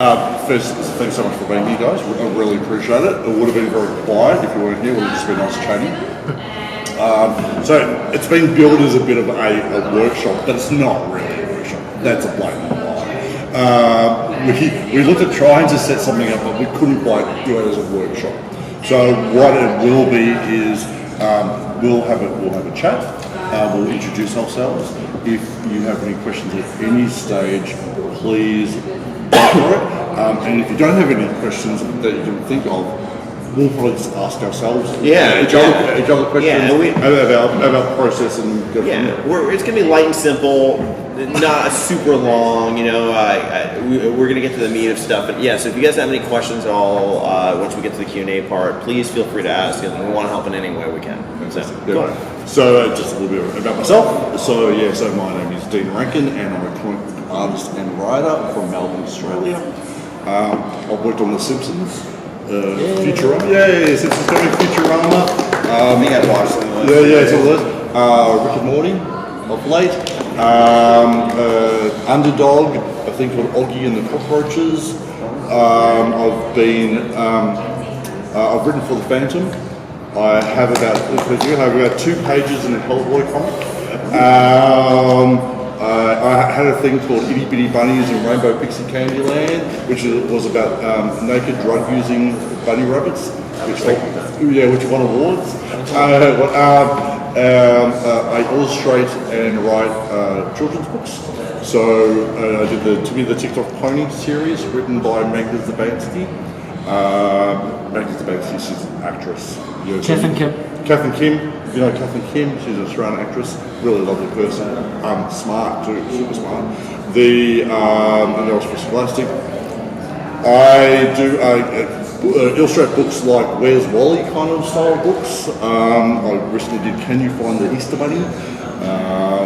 First, thanks so much for being here, guys. I really appreciate it. It would have been very quiet if you weren't here. It would have just been nice chatting. So it's been billed as a bit of a workshop, but it's not really a workshop. That's a blatant lie. We looked at trying to set something up, but we couldn't quite do it as a workshop. So what it will be is we'll have a chat. We'll introduce ourselves. If you have any questions at any stage, please go for it. And if you don't have any questions that you can think of, we'll probably just ask ourselves each other questions about process and go from there. It's going to be light and simple, not super long. We're going to get to the meat of stuff. But so if you guys have any questions at all, once we get to the Q&A part, please feel free to ask, and we want to help in any way we can. So just a little bit about myself. So my name is Dean Rankine, and I'm a comic book artist and writer from Melbourne, Australia. I've worked on The Simpsons, Futurama, Simpsons coming, Futurama. I think I've watched them. Rick and Morty of late. Underdog, I think called Oggy and the Cockroaches. I've written for The Phantom. I have about 2 pages in a Hellboy comic. I had a thing called Itty Bitty Bunnies in Rainbow Pixie Candyland, which was about naked drug-using bunny rabbits, which won awards. I illustrate and write children's books. So I did the TikTok Pony series written by Magda Zabansky. Magda Zabansky, she's an actress. Kath Kim. You know Kath Kim, she's an Australian actress, really lovely person, smart too, super smart. And that was for Scholastic. I do illustrate books like Where's Wally kind of style books. I recently did Can You Find the Easter Bunny?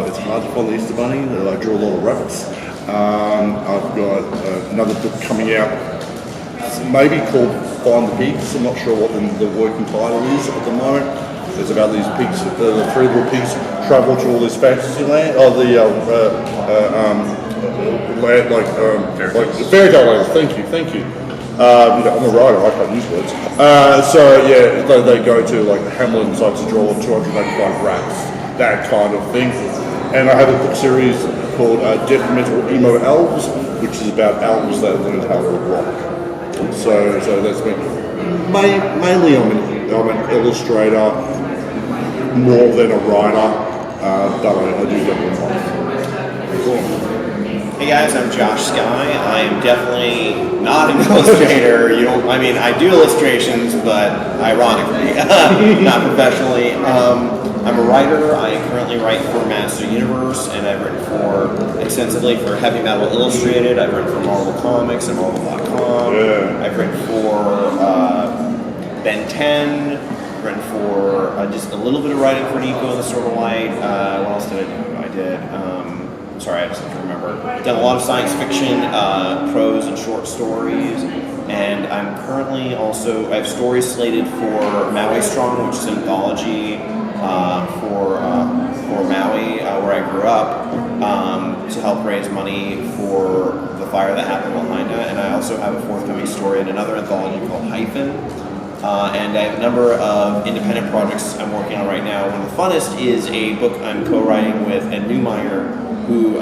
It's hard to find the Easter Bunny. I draw a lot of rabbits. I've got another book coming out, maybe called Find the Pigs. I'm not sure what the working title is at the moment. It's about these pigs, the 3 little pigs travel to all this fantasy land, fairy tale lands. Thank you. I'm a writer, I can't use words. They go to like the Hamlin sites to draw 285 rats, that kind of thing. And I have a book series called Death Metal Emo Elves, which is about elves that learned how to rock. So that's been mainly I'm an illustrator more than a writer, but I do get one. Hey guys, I'm Josh Skye. I am definitely not an illustrator. I do illustrations, but ironically, not professionally. I'm a writer. I currently write for Master Universe, and I've written extensively for Heavy Metal Illustrated. I've written for Marvel Comics and Marvel.com. I've written for Ben 10. I've written for just a little bit of writing for Nico in the Sword of Light. What else did I do? I just have to remember. I've done a lot of science fiction, prose and short stories, and I'm currently I have stories slated for Maui Strong, which is an anthology for Maui, where I grew up, to help raise money for the fire that happened in Lahaina. And I also have a forthcoming story in another anthology called Hyphen. And I have a number of independent projects I'm working on right now. One of the funnest is a book I'm co-writing with Ed Newmeyer, who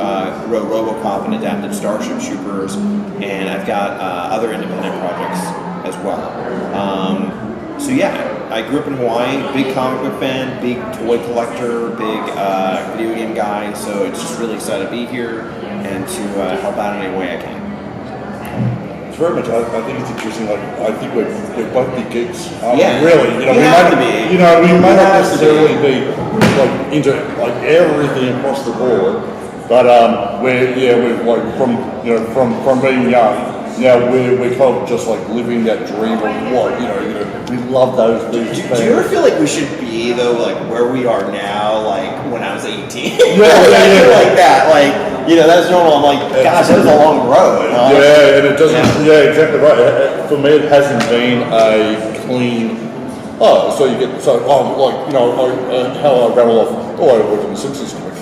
wrote RoboCop and adapted Starship Troopers, and I've got other independent projects as well. I grew up in Hawaii, big comic book fan, big toy collector, big video game guy, so it's just really excited to be here and to help out in any way I can. Very much. I think it's interesting. I think we're both big geeks. Really. We may not necessarily be into everything across the board, but we're from being young. We're kind of just living that dream of we love these things. Do you ever feel like we should be where we are now, when I was 18? Like that, that's normal. I'm like, gosh, that was a long road. And it doesn't. Yeah, exactly right. For me, it hasn't been a clean. How I rattle off. I worked on The Simpsons comic.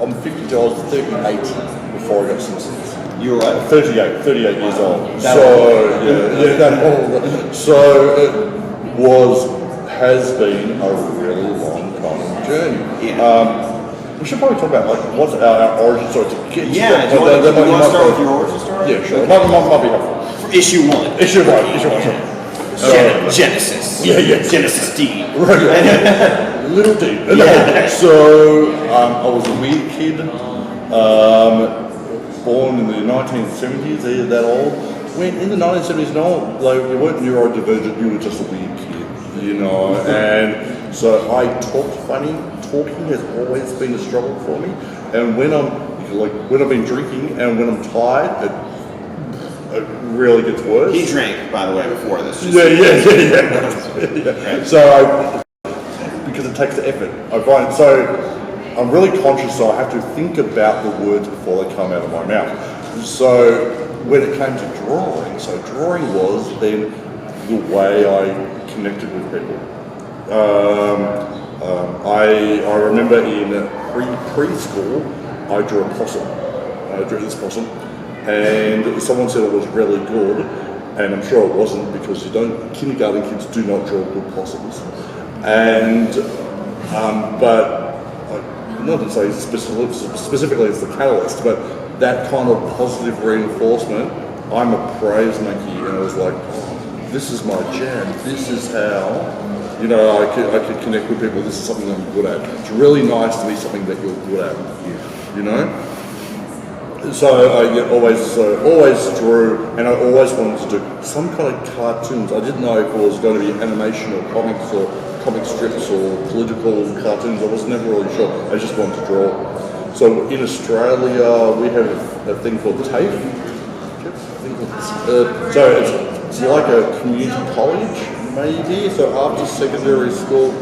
I'm 50. I was 38 before I got Simpsons. You were what? 38 years old. That so that old. So it has been a really long kind of journey. Yeah. We should probably talk about like what's our origin story to get. Yeah. Do you want to start with your origin story? Yeah, sure. Might be helpful. For issue 1. Issue one. Genesis. Yeah. Genesis D. Right. Little D. Yeah. So I was a weird kid, born in the 1970s. They're that old. When in the 1970s, you weren't neurodivergent. You were just a weird kid, And so I talked funny. Talking has always been a struggle for me. And when I've been drinking and when I'm tired, it really gets worse. He drank, by the way, before this. Yeah. So because it takes effort. I find so I'm really conscious, so I have to think about the words before they come out of my mouth. So when it came to drawing, drawing was then the way I connected with people. I remember in preschool, I drew a possum. I drew this possum, and someone said it was really good, and I'm sure it wasn't because kindergarten kids do not draw good possums. And but I'm not to say specifically it's the catalyst, but that kind of positive reinforcement. I'm a praise monkey, and I was like, this is my jam. This is how. I could connect with people. This is something I'm good at. It's really nice to be something that you're good at. So I always drew, and I always wanted to do some kind of cartoons. I didn't know if it was going to be animation or comics or comic strips or political cartoons. I was never really sure. I just wanted to draw. So in Australia, we have a thing called TAFE. So it's like a community college. Maybe so after secondary school,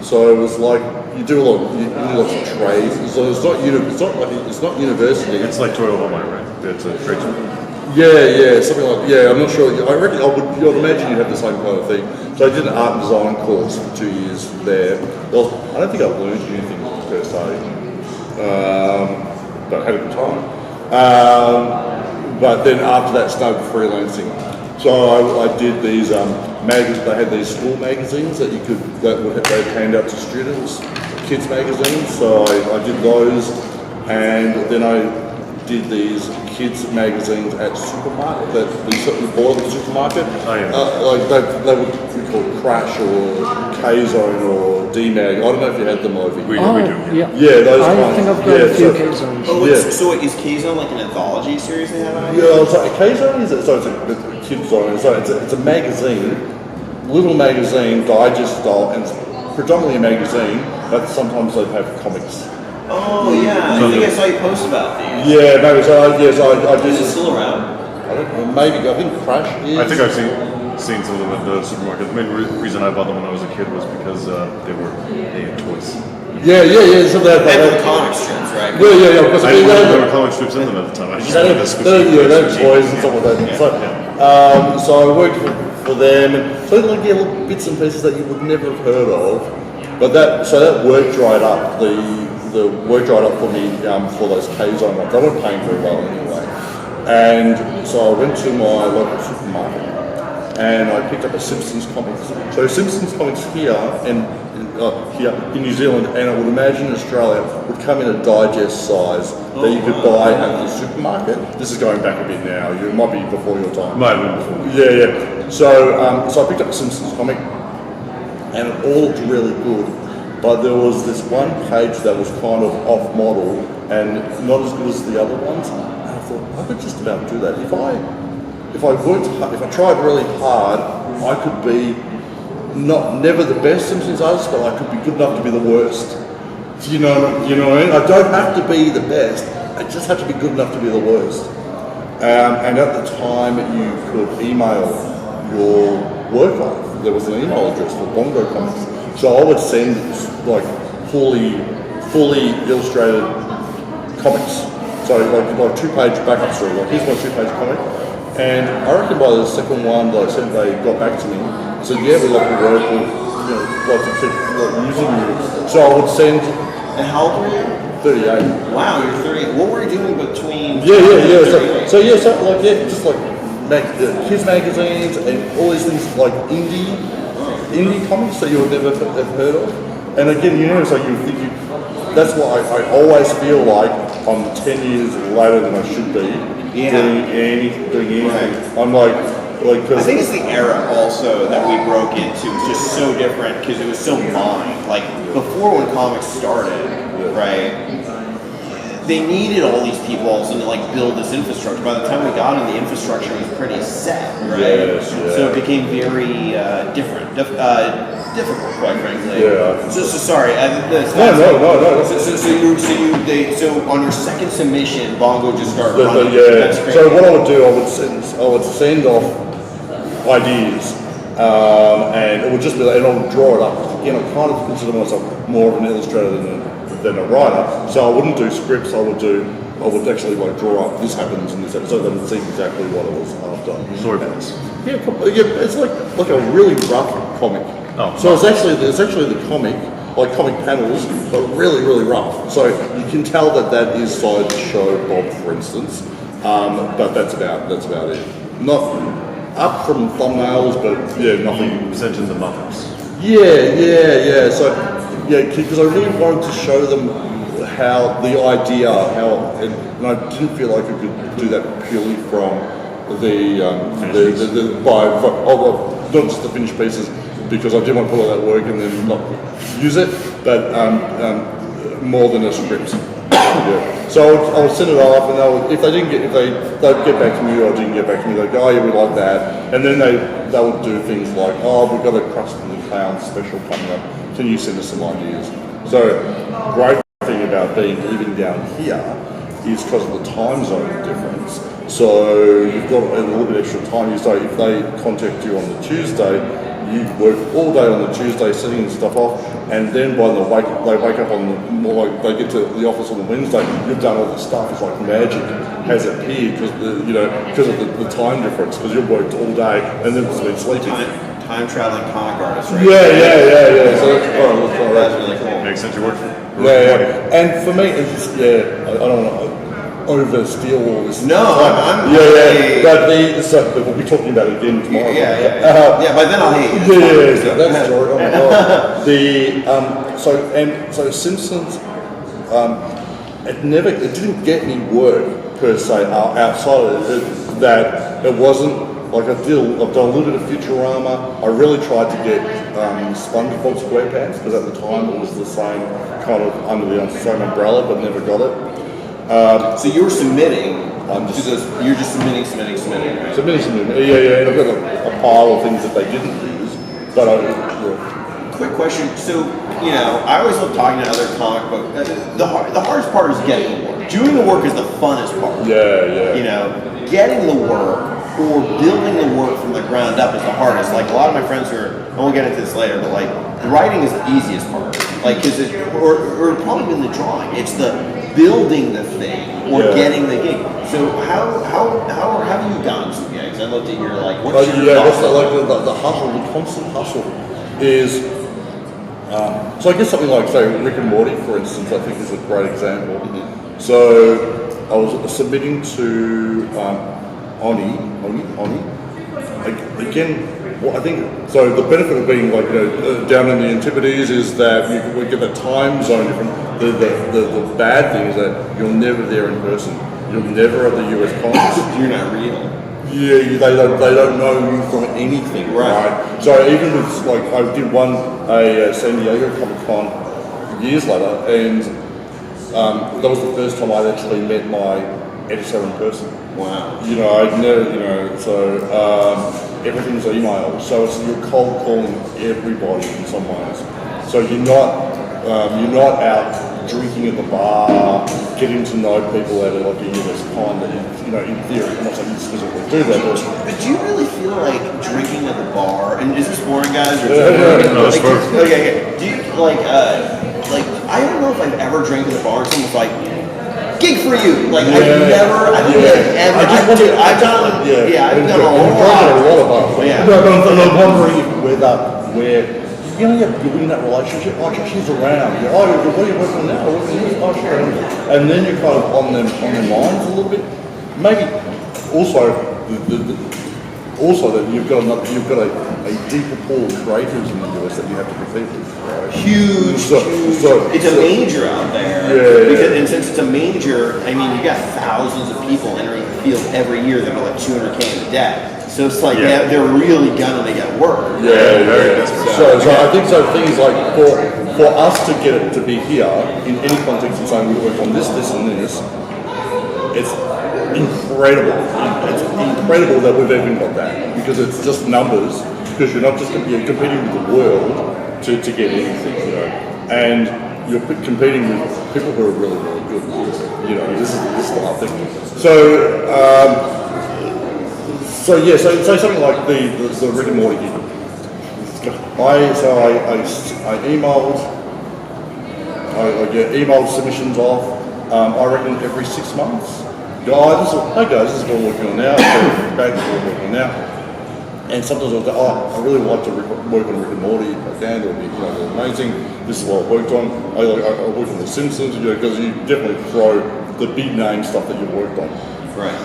so it was like you do lots of trades. So it's not university. It's like Toyota Home, right? It's a trade school. Yeah, something like I'm not sure. I reckon you'd imagine you'd have the same kind of thing. So I did an art and design course for 2 years there. Well, I don't think I learned anything per se, but I had a good time. But then after that, started freelancing. So I did these magazines. They had these school magazines that they'd hand out to students, kids magazines. So I did those, and then I did these kids magazines at supermarket that you bought at the supermarket. Oh, yeah. They would be called Crash or K-Zone or D-Mag. I don't know if you had them over here. We do. Yeah, those I ones. think I've got a few K-Zones. So is K-Zone like an anthology series they have out here? Yeah, so K-Zone it's a kid's zone. So it's a magazine, little magazine, digest style, and it's predominantly a magazine, but sometimes they have comics. Oh yeah, I think I saw you post about these. Yeah, maybe. So I did. Is it still around? I don't know, maybe. I think Crash is. I think I've seen some of them at the supermarket. The main reason I bought them when I was a kid was because they had toys. Yeah. So They have the comic strips, right? Yeah. Because I didn't know there were comic strips in them at the time. I just wanted to they have toys and stuff like that. So I worked for them, and so like little bits and pieces that you would never have heard of. But that work dried up. The work dried up for me for those K-Zone ones. They weren't paying very well anyway. And so I went to my local supermarket and I picked up a Simpsons comics. So Simpsons comics here in New Zealand, and I would imagine in Australia, would come in a digest size that you could buy at the supermarket. This is going back a bit now. It might be before your time. Might have been before. Yeah. So I picked up a Simpsons comic, and it all looked really good. But there was this one page that was kind of off model and not as good as the other ones. And I thought, I could just about do that. If I tried really hard, I could be never the best Simpsons artist, but I could be good enough to be the worst. You know what I mean? I don't have to be the best. I just have to be good enough to be the worst. And at the time, you could email your work on. There was an email address for Bongo Comics. So I would send like fully illustrated comics. So like 2-page backup story. Like here's my 2-page comic. And I reckon by the second one that I sent, they got back to me. Said, yeah, we like your work. We like to keep using you. So I would send. And how old were you? 38. Wow, you're 30. What were you doing between? Yeah. So just like kids magazines and all these things like indie comics that you would never have heard of. And again, so you think that's why I always feel like I'm 10 years later than I should be doing anything. Right. I'm like, I think it's the era also that we broke into. It's just so different because it was so mined. Like before when comics started, right? They needed all these people also to like build this infrastructure. By the time we got in, the infrastructure was pretty set, right? Yes, yeah. So it became very different, difficult, quite frankly. Yeah. So sorry. No. So on your second submission, Bongo just started running. Yeah. So what I would do, I would send off ideas, and it would just be like, and I would draw it up. Again, I kind of consider myself more of an illustrator than a writer, so I wouldn't do scripts. I would actually like draw up this happens in this episode, so they would see exactly what it was after. Storyboards. Yeah, it's like a really rough comic. Oh. So it's actually the comic, like comic panels, but really, really rough. So you can tell that is Sideshow Bob, for instance, but that's about it. Not up from thumbnails, but nothing. You sent in the Muppets. Yeah. So because I really wanted to show them how and I didn't feel like I could do that purely from not just the finished pieces, because I didn't want to put all that work and then not use it, but more than a script. Yeah. So I would send it off, and if they'd get back to me or didn't get back to me, they'd go, oh yeah, we like that, and then they would do things like, oh, we've got a Krusty the Clown special coming up. Can you send us some ideas? So great thing about living down here is because of the time zone difference. So you've got a little bit extra time. So if they contact you on the Tuesday, you work all day on the Tuesday setting stuff off, and then by they wake up on they get to the office on the Wednesday, you've done all the stuff. It's like magic has appeared because of the time difference, because you've worked all day and then it's been sleeping. Time traveling comic artist, right? Yeah. So that's really cool. Makes sense. You work for. Yeah. And for me, it's I don't want to oversteal all this. No, I'm But we'll be talking about it again tomorrow. Yeah. By then I'll hate you. Yeah. That's story. Oh my god. So Simpsons, it didn't get me work per se outside of it. That it wasn't. Like I've done a little bit of Futurama. I really tried to get SpongeBob SquarePants, because at the time it was the same kind of under the same umbrella, but never got it. So you were submitting. You're just submitting, right? Submitting. Yeah. And I've got a pile of things that they didn't use, but Quick question. So I always love talking to other comic book. The hardest part is getting the work. Doing the work is the funnest part. Yeah. Getting the work or building the work from the ground up is the hardest. Like a lot of my friends and we'll get into this later, but like the writing is the easiest part. Like or probably been the drawing. It's the building the thing or getting the gig. So how have you gotten some gigs? I looked at your what's your that's the hustle, the constant hustle is. So I guess something like, say, Rick and Morty, for instance, I think is a great example. Mm-hmm. So I was submitting to Oni. Again, I think so. The benefit of being down in the Antipodes is that we get the time zone different. The bad thing is that you're never there in person. You're never at the US Congress. You're not real. Yeah, they don't know you from anything, right? So even with I did a San Diego Comic Con years later, and that was the first time I'd actually met my editor in person. Wow. I'd never, so everything's email. So you're cold calling everybody in some ways. So you're not out drinking at the bar, getting to know people at a US Con that in theory, I'm not saying you specifically do that, but do you really feel like drinking at the bar? And is this boring, guys? Or No, it's perfect. Okay. Do you I don't know if I've ever drank at the bar. Someone's like, gig for you. I've never. I've done a lot of bars. No, I'm wondering where you know, you're building that relationship. Oh, she's around. Oh, what are you working on now? Working on this? Oh, sure. And then you're kind of on their minds a little bit. Maybe also also that you've got a deeper pool of creators in the US that you have to compete with. Right? Huge. It's a major out there. And since it's a major, I mean, you got thousands of people entering the field every year that are like $200K in a day. So it's like they're really gunning to get work. So I think things like for us to get it to be here in any context and saying we work on this, and this, it's incredible. It's incredible that we've even got that because it's just numbers. Because you're not just you're competing with the world to get anything, you know, and you're competing with people who are really, really good. You know, this is the whole thing. So something like the Rick and Morty gig. I emailed. I get email submissions off. I reckon every 6 months. Hey guys, this is what we're working on now. Back to what we're working on now. And sometimes I'll go, I really like to work on Rick and Morty. If I can, it'll be amazing. This is what I've worked on. I worked on The Simpsons, because you definitely throw the big name stuff that you've worked on. Right.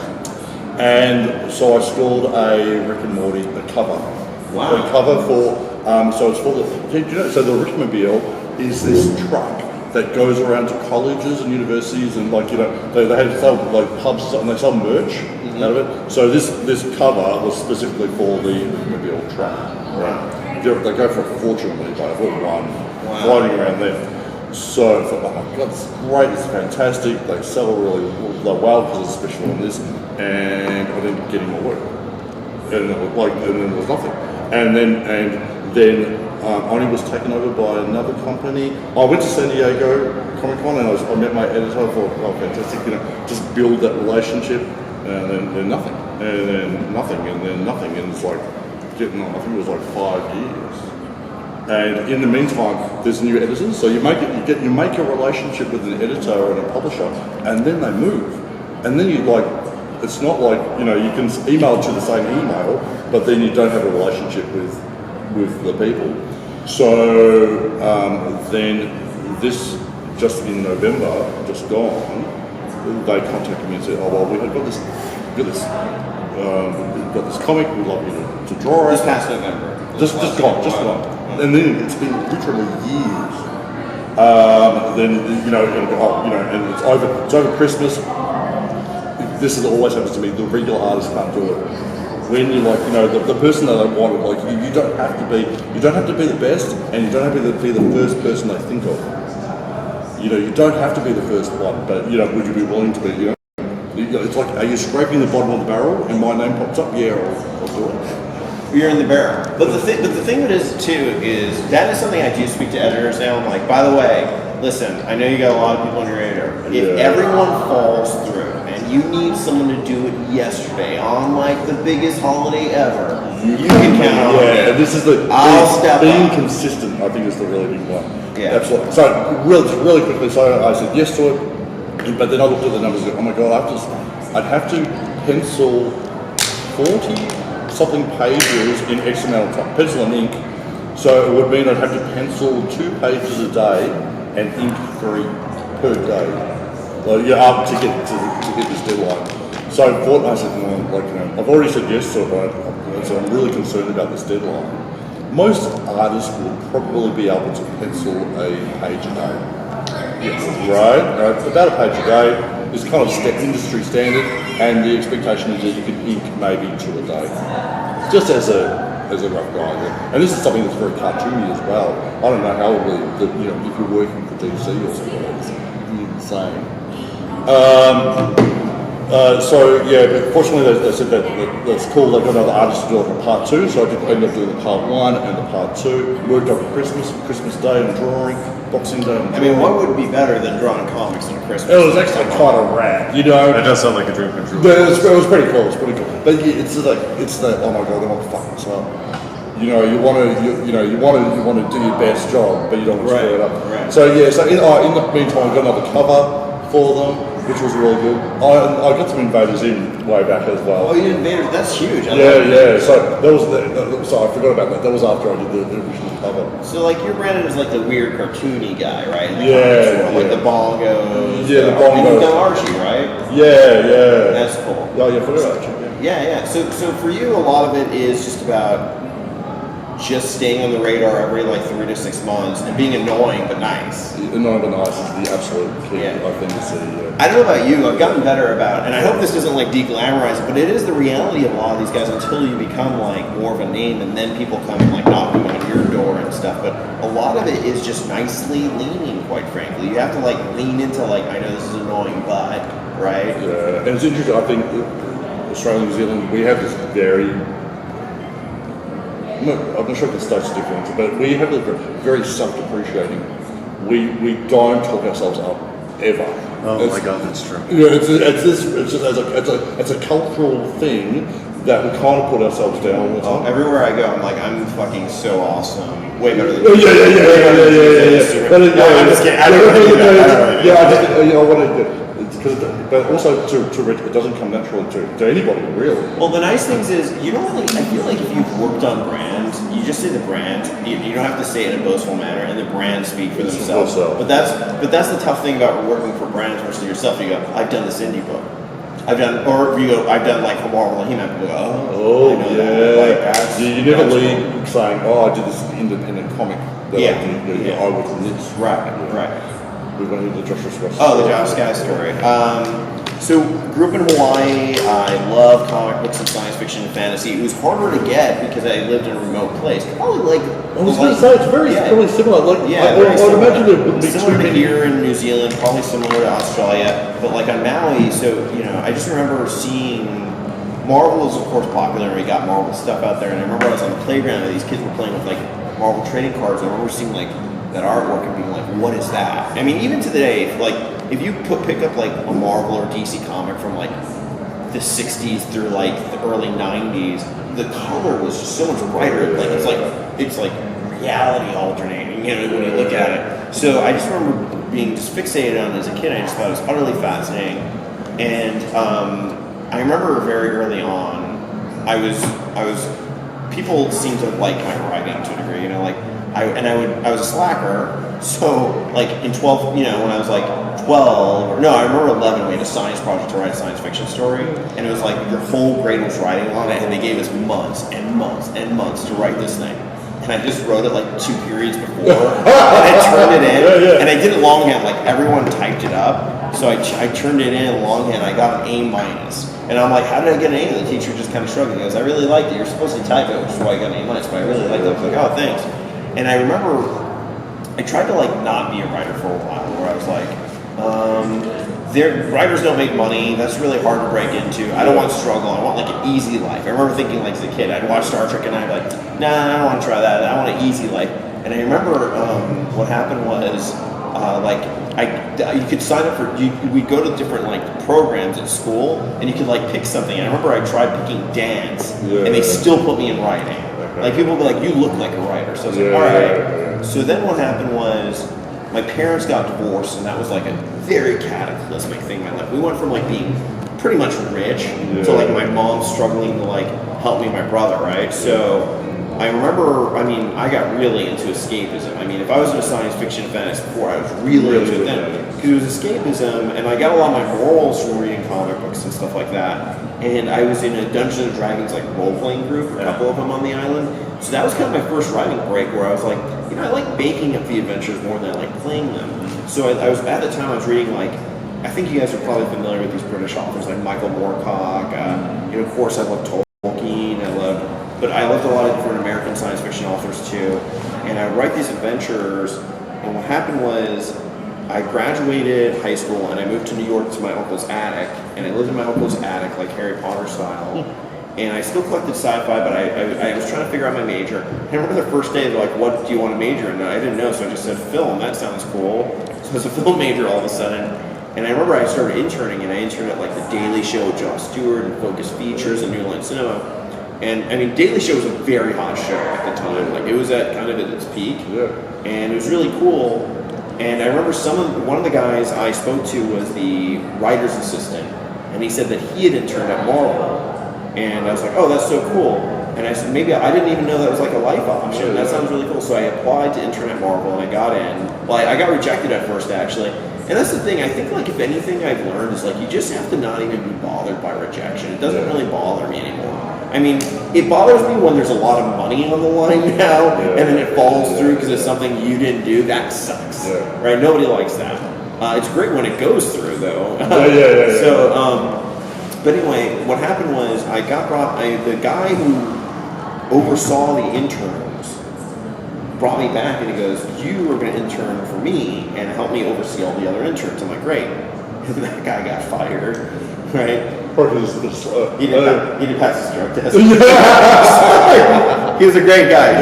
And so I scored a Rick and Morty cover. Wow. A cover for so it's for so the Rickmobile is this truck that goes around to colleges and universities and they had to sell pubs and they sell merch out of it. So this cover was specifically for the Rickmobile truck. Right. They go for a fortune these days. What one floating around there. So I thought, oh my god, it's great, it's fantastic. They sell really well because it's special on this, and I didn't get any more work. And then there was nothing. And then Oni was taken over by another company. I went to San Diego Comic Con and I met my editor. I thought, oh, fantastic, just build that relationship. And then nothing, and then nothing, and then nothing, and it's like getting on. I think it was like 5 years. And in the meantime, there's new editors. So you make a relationship with an editor and a publisher, and then they move, and then it's not like you can email to the same email, but then you don't have a relationship with the people. So then this just in November, just gone, they contacted me and said, oh well, we've got this comic, we'd love you to draw it. This past November. Just gone. And then it's been literally years. And it's over Christmas. This always happens to me. The regular artist can't do it. When you're the person that I wanted, you don't have to be the best, and you don't have to be the first person they think of. You don't have to be the first one, but would you be willing to be? It's like, are you scraping the bottom of the barrel and my name pops up? Yeah, I'll do it. You're in the barrel. But the thing that is too is that is something I do speak to editors now. I'm like, by the way, listen, I know you got a lot of people on your radar. If everyone falls through and you need someone to do it yesterday on the biggest holiday ever, you can count on me. Yeah, this is I'll step being up. consistent. I think is the really big one. Yeah, absolutely. So really quickly, so I said yes to it, but then I looked at the numbers and go, oh my god, I'd have to pencil 40 something pages in X amount of time, pencil and ink. So it would mean I'd have to pencil 2 pages a day and ink 3 per day. Up to get this deadline. So I said, I've already said yes to it, so I'm really concerned about this deadline. Most artists would probably be able to pencil a page a day. Yes. Right? About a page a day. It's kind of industry standard, and the expectation is that you can ink maybe 2 a day, just as a rough guide. And this is something that's very cartoony as well. I don't know how if you're working for DC or something, it's insane. But fortunately they said that's cool. They got another artist to do a part 2, so I did end up doing the part 1 and the part 2. Worked over Christmas Day and drawing, Boxing Day. And drawing. I mean, what would be better than drawing comics on Christmas? It was actually kind of rad, That does sound like a dream come true. It was pretty cool. But it's oh my god, they want to fuck us up. You want to do your best job, but you don't want to screw it up. Right. So in the meantime, I got another cover for them, which was really good. I got some invaders in way back as well. Oh, you did invaders? That's huge. Yeah. So there was so I forgot about that. That was after I did the original cover. So like you're branded as like the weird cartoony guy, right? In the Yeah, comics world, like the bongos. Yeah, the And bongos. you've done Archie, right? Yeah. That's cool. Oh, yeah, I forgot about that. Yeah. So for you, a lot of it is just about just staying on the radar every like 3 to 6 months and being annoying but nice. Annoying but nice is the absolute key, Yeah. I think, to see. I don't know about you, I've gotten better about, and I hope this doesn't like de-glamorize it, but it is the reality of a lot of these guys until you become like more of a name, and then people come like knocking on your door and stuff. But a lot of it is just nicely leaning, quite frankly. You have to like lean into like, I know this is annoying, but, right? Yeah, and it's interesting, I think, Australia and New Zealand, we have this very, I'm not sure if the state's different, but we have a very self-depreciating. We don't talk ourselves up, ever. Oh my God, that's true. Yeah, it's a cultural thing that we kind of put ourselves down all the time. Everywhere I go, I'm like, I'm fucking so awesome. Way better than Yeah. No, I'm just kidding. I don't really do that. Yeah, I just, I want to, but also it doesn't come naturally to anybody, really. Well, the nice things is, you don't really, I feel like if you've worked on brands, you just say the brand, you don't have to say it in a boastful manner, and the brands speak for themselves. But that's the tough thing about working for brands versus yourself. You go, I've done this indie book. I've done like a Marvel and He-Man. People go, Oh, I know yeah. that. Like, you never leave saying, I did this independent comic that I did, I was in this. Right. We're going to do the Joshua Scott. Oh, the Josh Sky story. So, grew up in Hawaii. I love comic books and science fiction and fantasy. It was harder to get because I lived in a remote place. Probably like I was going to say, it's really similar. Like, I would imagine there would be similar too to many. here in New Zealand, probably similar to Australia. But like on Maui, so I just remember seeing Marvel is of course popular, and we got Marvel stuff out there. And I remember I was on the playground and these kids were playing with like Marvel trading cards. I remember seeing like that artwork and being like, what is that? I mean, even to today, if you pick up like a Marvel or DC comic from like the 60s through like the early 90s, the color was just so much brighter. Like it's like reality alternating, when you look at it. So I just remember being just fixated on it as a kid. I just thought it was utterly fascinating. And I remember very early on, I was people seemed to like my writing to a degree, I was a slacker. So like in 12, when I was like 12, I remember 11, we had a science project to write a science fiction story, and it was like your whole grade was writing on it, and they gave us months and months and months to write this thing. And I just wrote it like 2 periods before, and I turned it in, and I did it longhand, like everyone typed it up, so I turned it in longhand, I got an A-. And I'm like, how did I get an A? The teacher just kind of shrugged and goes, I really liked it. You're supposed to type it, which is why I got an A-, but I really liked it. I was like, oh, thanks. And I remember I tried to like not be a writer for a while, where I was like, writers don't make money. That's really hard to break into. I don't want struggle. I want like an easy life. I remember thinking like as a kid, I'd watch Star Trek and I'd be like, nah, I don't want to try that. I want an easy life. And I remember what happened was you could sign up for, we'd go to different like programs at school, and you could like pick something. And I remember I tried picking dance, and they still put me in writing. Like people would be like, you look like a writer. So I was like, all right. So then what happened was my parents got divorced, and that was like a very cataclysmic thing in my life. We went from like being pretty much rich to like my mom struggling to like help me and my brother, right? So I remember, I got really into escapism. If I was in a science fiction fantasy before, I was really into it then. Because it was escapism, and I got a lot of my morals from reading comic books and stuff like that. And I was in a Dungeons & Dragons like role-playing group, a couple of them on the island. So that was kind of my first writing break, where I was like, I like baking up the adventures more than I like playing them. So I was, at the time, I was reading like, I think you guys are probably familiar with these British authors like Michael Moorcock. Of course, I love Tolkien. But I loved a lot of different American science fiction authors too. And I would write these adventures, and what happened was I graduated high school and I moved to New York to my uncle's attic, and I lived in my uncle's attic like Harry Potter style. And I still collected sci-fi, but I was trying to figure out my major. I remember the first day, they're like, what do you want to major in? And I didn't know, so I just said film, that sounds cool. So I was a film major all of a sudden. And I remember I started interning, and I interned at like The Daily Show, Jon Stewart, and Focus Features, and New Line Cinema. And Daily Show was a very hot show at the time. Like, it was at kind of at its peak. Yeah. And it was really cool. And I remember one of the guys I spoke to was the writer's assistant, and he said that he had interned at Marvel. And I was like, oh, that's so cool. And I said, maybe I didn't even know that was like a life option. That sounds really cool. So I applied to intern at Marvel and I got in. Well, I got rejected at first actually. And that's the thing, I think like if anything I've learned is like you just have to not even be bothered by rejection. It doesn't really bother me anymore. I mean, it bothers me when there's a lot of money on the line now and then it falls through because it's something you didn't do. That sucks, right? Nobody likes that. It's great when it goes through though. So, but anyway, what happened was I got brought, the guy who oversaw the interns brought me back and he goes, you are going to intern for me and help me oversee all the other interns. I'm like, great. And that guy got fired, right? He didn't pass his drug test. He was a great guy.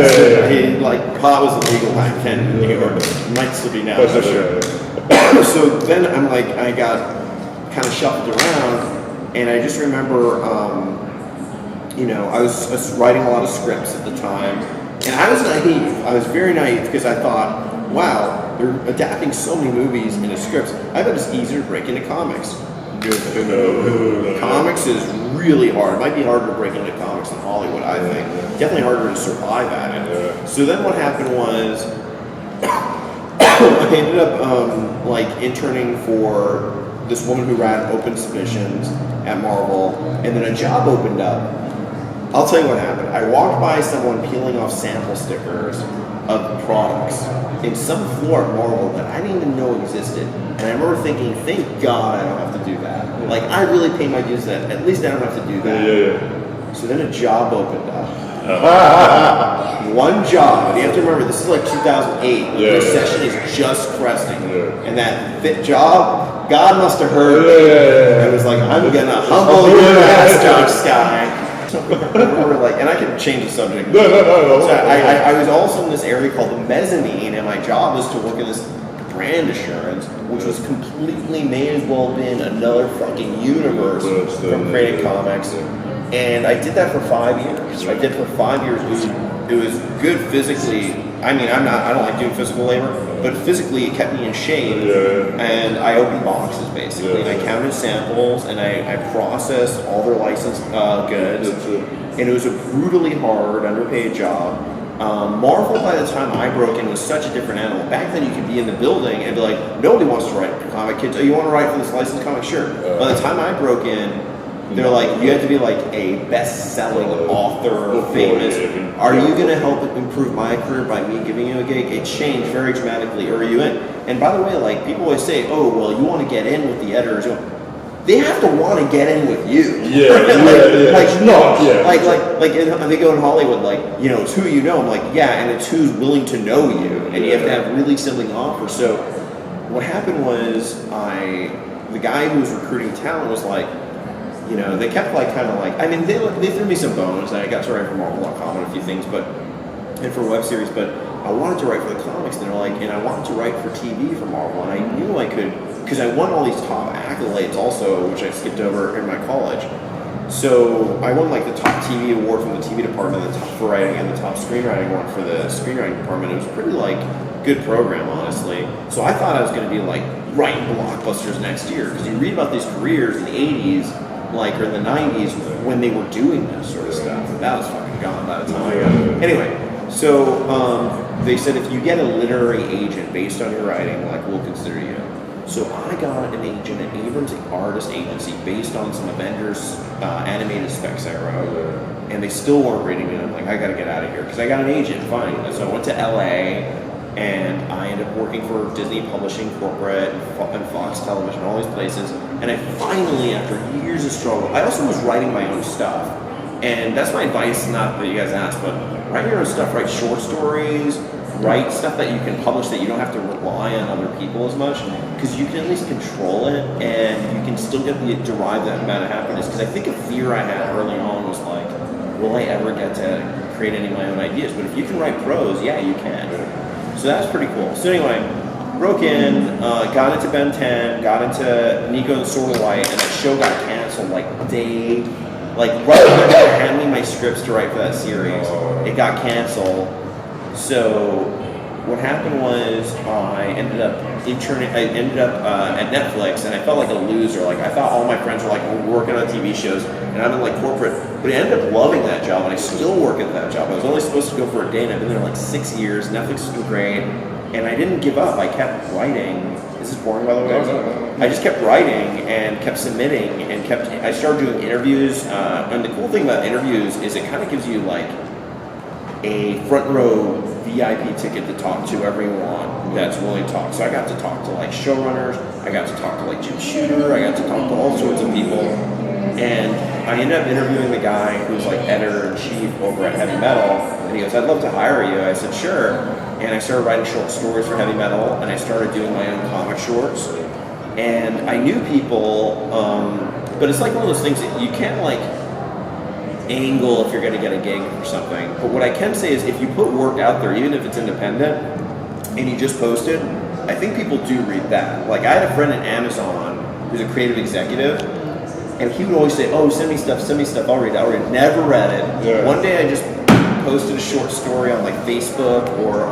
He like pot was illegal back then in New York. Might still be now. So then I'm like, I got kind of shuffled around, and I just remember, you know, I was writing a lot of scripts at the time, and I was naive. I was very naive because I thought, wow, they're adapting so many movies into scripts. I bet it's easier to break into comics. Comics is really hard. It might be harder to break into comics than Hollywood, I think. Definitely harder to survive at it. So then what happened was I ended up like interning for this woman who ran open submissions at Marvel, and then a job opened up. I'll tell you what happened. I walked by someone peeling off sample stickers of products in some floor at Marvel that I didn't even know existed. And I remember thinking, thank God I don't have to do that. Like, I really pay my dues that at least I don't have to do that. So then a job opened up. One job. And you have to remember, this is like 2008. The recession is just cresting. And that job, God must have heard me. I was like, I'm going to humble your ass, Josh Sky. And I can change the subject. So I was also in this area called the mezzanine, and my job was to work in this brand assurance, which was completely may as well have been another fucking universe from creating comics. And I did that for 5 years. I did it for 5 years. It was good physically. I mean, I don't like doing physical labor, but physically it kept me in shape. And I opened boxes basically. I counted samples and I processed all their licensed goods. And it was a brutally hard, underpaid job. Marvel, by the time I broke in, was such a different animal. Back then, you could be in the building and be like, nobody wants to write a comic. Kids, oh, you want to write for this licensed comic? Sure. By the time I broke in, they're like, you have to be like a best-selling author, famous. Are you going to help improve my career by me giving you a gig? It changed very dramatically. Or are you in? And by the way, like people always say, oh, well, you want to get in with the editors. They have to want to get in with you. Like they go in Hollywood, like, you know, it's who you know. I'm like, yeah, and it's who's willing to know you, and you have to have really something to offer. So what happened was the guy who was recruiting talent was like, you know, they kept like kind of like, I mean, they threw me some bones, and I got to write for Marvel.com and a few things, and for web series, but I wanted to write for the comics, and they're like, and I wanted to write for TV for Marvel, and I knew I could, because I won all these top accolades also, which I skipped over in my college. So I won like the top TV award from the TV department, the top for writing, and the top screenwriting award for the screenwriting department. It was a pretty like good program, honestly. So I thought I was going to be like writing blockbusters next year, because you read about these careers in the 80s, like, or in the 90s when they were doing this sort of stuff. That was fucking gone by the time I got it. Anyway, so they said if you get a literary agent based on your writing, like, we'll consider you. So I got an agent at Abrams Artist Agency based on some Avengers animated specs I wrote, and they still weren't reading it. I'm like, I gotta get out of here, because I got an agent, fine. So I went to LA, and I ended up working for Disney Publishing Corporate and Fox Television, all these places. And I finally, after years of struggle, I also was writing my own stuff. And that's my advice, not that you guys asked, but write your own stuff. Write short stories, write stuff that you can publish that you don't have to rely on other people as much, because you can at least control it, and you can still derive that amount of happiness. Because I think a fear I had early on was like, will I ever get to create any of my own ideas? But if you can write prose, yeah, you can. So that's pretty cool. So anyway, broke in, got into Ben 10, got into Nico and Sword of Light, and the show got canceled like right when they were handing me my scripts to write for that series. It got canceled. So what happened was I ended up at Netflix, and I felt like a loser. Like I thought all my friends were like working on TV shows, and I'm in like corporate. But I ended up loving that job, and I still work at that job. I was only supposed to go for a day, and I've been there like 6 years. Netflix has been great, and I didn't give up. I kept writing. This is boring, by the way. No. I just kept writing and kept submitting and I started doing interviews. And the cool thing about interviews is it kind of gives you like a front row VIP ticket to talk to everyone that's willing to talk. So I got to talk to like showrunners, I got to talk to like Jim Shooter, I got to talk to all sorts of people. And I ended up interviewing the guy who's like editor-in-chief over at Heavy Metal, and he goes, "I'd love to hire you." I said, "Sure." And I started writing short stories for Heavy Metal, and I started doing my own comic shorts. And I knew people, but it's like one of those things that you can't like angle if you're going to get a gig or something. But what I can say is if you put work out there, even if it's independent, and you just post it, I think people do read that. Like I had a friend at Amazon who's a creative executive, and he would always say, "Oh, send me stuff, I'll read it." Never read it. Yeah. One day I just posted a short story on like Facebook or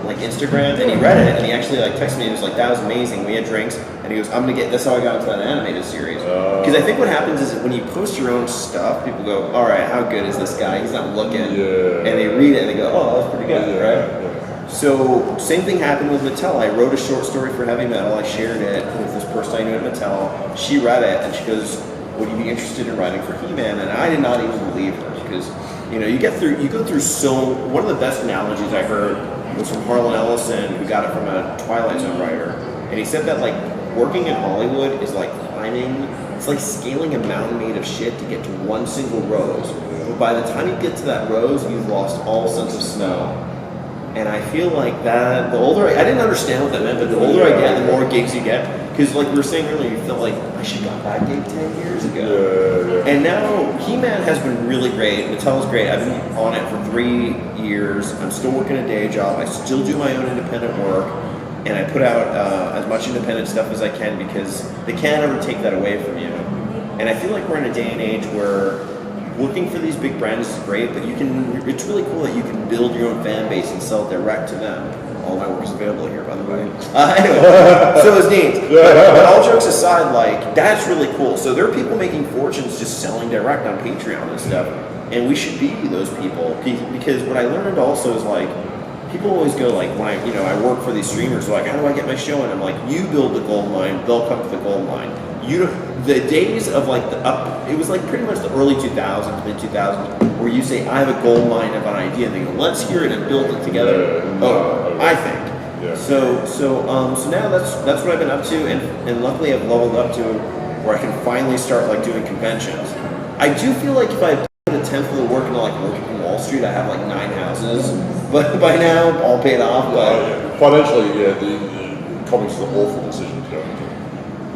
like Instagram, and he read it, and he actually like texted me and was like, "That was amazing, we had drinks," and he goes, "I'm gonna get," that's how I got into that animated series. Because I think what happens is that when you post your own stuff, people go, "All right, how good is this guy? He's not looking," and they read it and they go, "Oh, that was pretty good," right? Yeah. So same thing happened with Mattel. I wrote a short story for Heavy Metal. I shared it with this person I knew at Mattel. She read it and she goes, "Would you be interested in writing for He-Man?" And I did not even believe her because you go through so. One of the best analogies I heard was from Harlan Ellison, who got it from a Twilight Zone writer, and he said that like working in Hollywood is like climbing. It's like scaling a mountain made of shit to get to one single rose. But by the time you get to that rose, you've lost all sense of snow. And I feel like that, the older I didn't understand what that meant, but the older I get, the more gigs you get. Because like we were saying earlier, you felt like, I should have got that gig 10 years ago. Yeah. And now, He-Man has been really great. Mattel's great. I've been on it for 3 years. I'm still working a day job. I still do my own independent work. And I put out as much independent stuff as I can because they can't ever take that away from you. And I feel like we're in a day and age where working for these big brands is great, but it's really cool that you can build your own fan base and sell direct to them. All my work is available here, by the way. Anyway, so it's neat. But all jokes aside, like, that's really cool. So there are people making fortunes just selling direct on Patreon and stuff, and we should be those people. Because what I learned also is, like, people always go, like, when I work for these streamers, like, how do I get my show in? I'm like, you build the gold mine, they'll come to the gold mine. The days of like it was like pretty much the early 2000s, mid 2000s, where you say, I have a gold mine of an idea, and they go, let's hear it and build it together. I think. Yeah. So now that's what I've been up to, and luckily I've leveled up to where I can finally start like doing conventions. I do feel like if I put a tenth of the work into like working from Wall Street, I have like 9 houses, but by now all paid off. But financially, the comics is an awful decision to go into.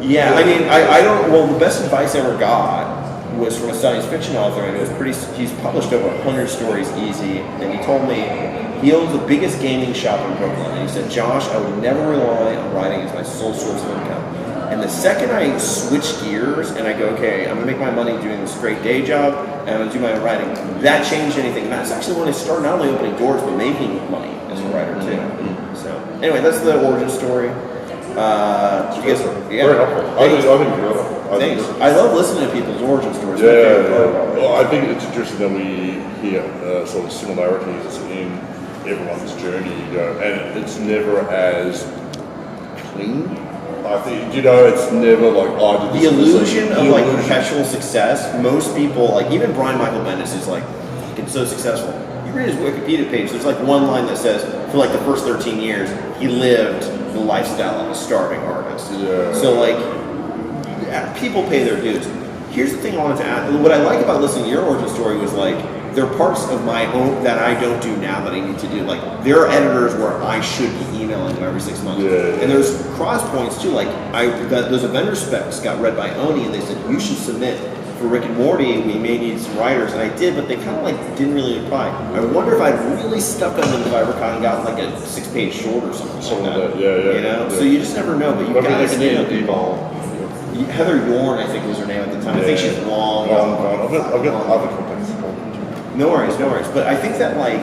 Yeah, I mean, I don't. Well, the best advice I ever got was from a science fiction author, and it was he's published over 100 stories easy, and he told me he owns the biggest gaming shop in Brooklyn, and he said, "Josh, I would never rely on writing as my sole source of income." And the second I switch gears and I go, okay, I'm gonna make my money doing this great day job, and I'm gonna do my own writing, that changed anything. And that's actually when I started not only opening doors, but making money as a writer too. So anyway, that's the origin story. Very helpful. I think it's really helpful. Thanks. I love listening to people's origin stories. Well, I think it's interesting that we hear sort of similarities in everyone's journey, and it's never as clean. I think, it's never like, I did this. The illusion of like perpetual success, most people, like even Brian Michael Bendis is like fucking so successful. You read his Wikipedia page, there's like one line that says, for like the first 13 years, he lived the lifestyle of a starving artist. Yeah. So like, people pay their dues. Here's the thing I wanted to add. What I like about listening to your origin story was like, there are parts of my own that I don't do now that I need to do. Like, there are editors where I should be emailing them every 6 months. And there's cross points too. Like, those Avenger specs got read by Oni, and they said, you should submit for Rick and Morty. We may need some writers, and I did, but they kind of like didn't really apply. I wonder if I'd really stuck on them if I ever kind of got like a 6-page short or something like that. Yeah. So you just never know. But you guys, Heather Yorn, I think was her name at the time. I think she's long. I've got other contacts. No worries. But I think that, like,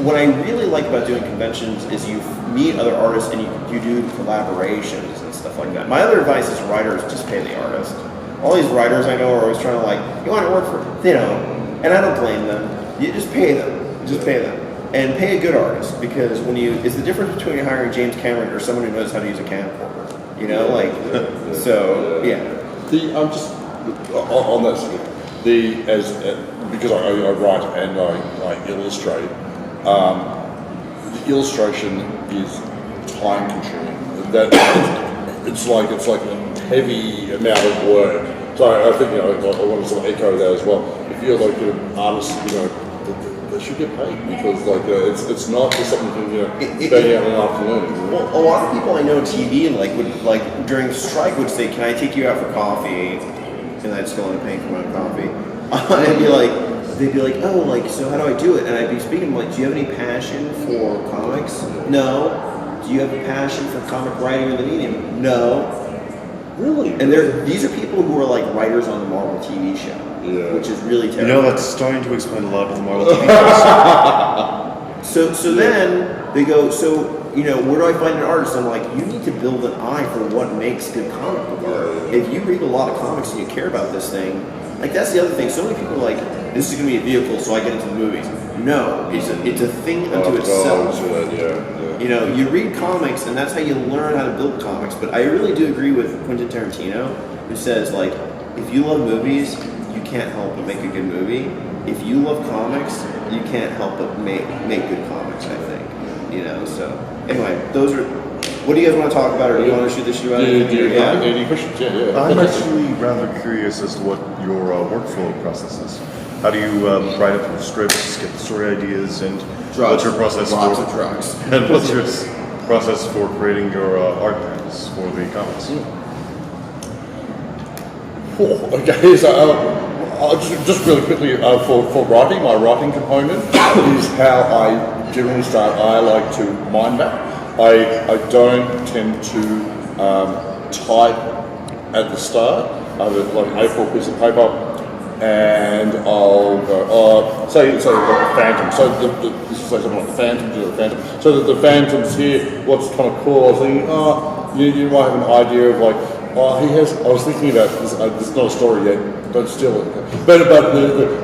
what I really like about doing conventions is you meet other artists and you do collaborations and stuff like that. My other advice as a writer is just pay the artist. All these writers I know are always trying to you want to work for, and I don't blame them. You just pay them. Just pay them. And pay a good artist, because it's the difference between hiring James Cameron or someone who knows how to use a camcorder. I'm just on that. Because I write and I illustrate. The illustration is time consuming. It's like a heavy amount of work. So I think I want to sort of echo that as well. If you're like an artist, they should get paid, because it's not just something bang out in an afternoon. Well, a lot of people I know on TV would during the strike would say, "Can I take you out for coffee?" And I'd still end up paying for my own coffee. And they'd be like, "Oh, so how do I do it?" And I'd be speaking do you have any passion for comics? No. Do you have a passion for comic writing or the medium? No. Really? And these are people who are writers on the Marvel TV show, which is really terrible. That's starting to explain a lot of the Marvel TV shows. So then they go, where do I find an artist? I'm like, you need to build an eye for what makes good comic book art. If you read a lot of comics and you care about this thing, that's the other thing. So many people are this is going to be a vehicle so I get into the movies. No, it's a thing unto itself. You read comics and that's how you learn how to build comics. But I really do agree with Quentin Tarantino, who says, if you love movies, you can't help but make a good movie. If you love comics, you can't help but make good comics, I think. So anyway, those are. What do you guys want to talk about, or do you want to shoot the shoe out? Any questions? Yeah. I'm actually rather curious as to what your workflow process is. How do you write up your scripts, get the story ideas, and what's your process? Lots of drugs. And what's your process for creating your art plans for the comics? Okay, so just really quickly for writing, my writing component is how I generally start. I like to mind map. I don't tend to type at the start. I have a A4 piece of paper, and I'll go, say like a phantom. So this is something like the phantom. So the phantom's here. What's kind of cool? I was thinking, you might have an idea of I was thinking about this. This is not a story yet. Don't steal it. But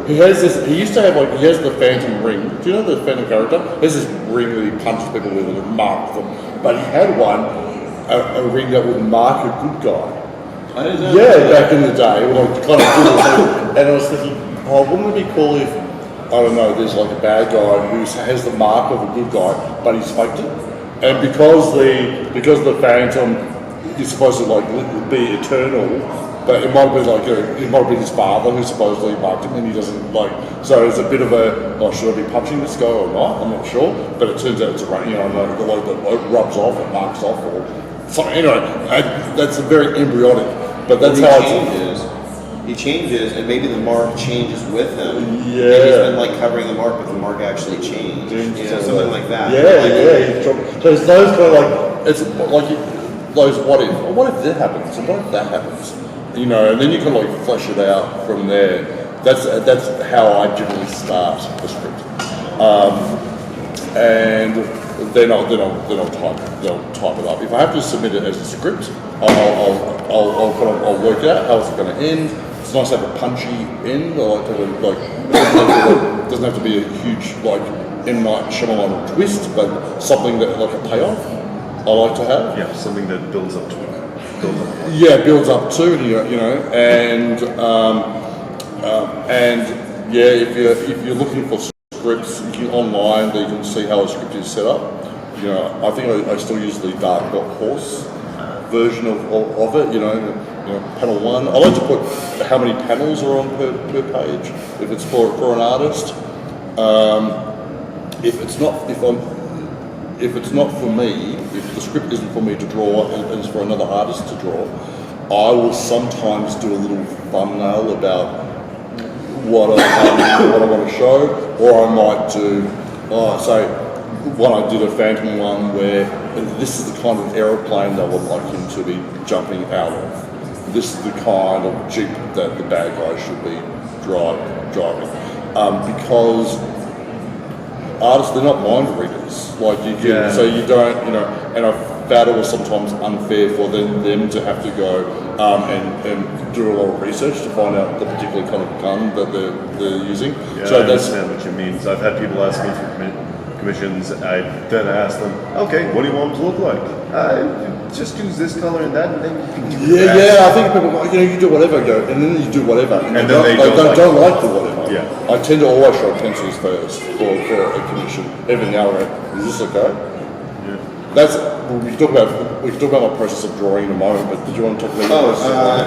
he has this. He used to have he has the phantom ring. Do you know the phantom character? He has this ring that he punches people with and marks them. But he had a ring that would mark a good guy. Back in the day, kind of cool. And I was thinking, wouldn't it be cool if there's a bad guy who has the mark of a good guy, but he's faked it, and because the phantom is supposed to be eternal. But it might have been his father who supposedly marked him, and he doesn't So it's a bit of should I be punching this guy or not? I'm not sure. But it turns out it's the load that rubs off and marks off, or something. Anyway, that's very embryonic. But that's how he changes, and maybe the mark changes with him. Yeah. And he's been covering the mark, but the mark actually changed. Something like that. So it's those kind of it's those what if that happens, and what if that happens? And then you can flesh it out from there. That's how I generally start the script, and then I'll type it up. If I have to submit it as a script, I'll work it out. How's it going to end? It's nice to have a punchy end. I like to have doesn't have to be a huge M. Night Shyamalan twist, but something that a payoff. I like to have. Yeah, something that builds up to it. Builds up to it, if you're looking for scripts online, you can see how a script is set up. I think I still use the Dark Horse version of it. Panel 1. I like to put how many panels are on per page if it's for an artist. If it's not for me, if the script isn't for me to draw and it's for another artist to draw, I will sometimes do a little thumbnail about what I want to show, or I might do, say, when I did a Phantom one where this is the kind of aeroplane that I would like him to be jumping out of. This is the kind of Jeep that the bad guy should be driving. Because artists, they're not mind readers. Like you can, Yeah. so you don't, and I found it was sometimes unfair for them to have to go and do a lot of research to find out the particular kind of gun that they're using. Yeah, So I understand what you mean. So I've had people ask me for commissions. I then ask them, okay, what do you want them to look like? Just use this color and that, and then you can use that. Yeah, I think people, you do whatever, and then you do whatever, and then they they don't like the whatever. Yeah. I tend to always show pencils first for a commission. Everything else, is this okay? Yeah. That's we can talk about my process of drawing in a moment. But did you want to talk about?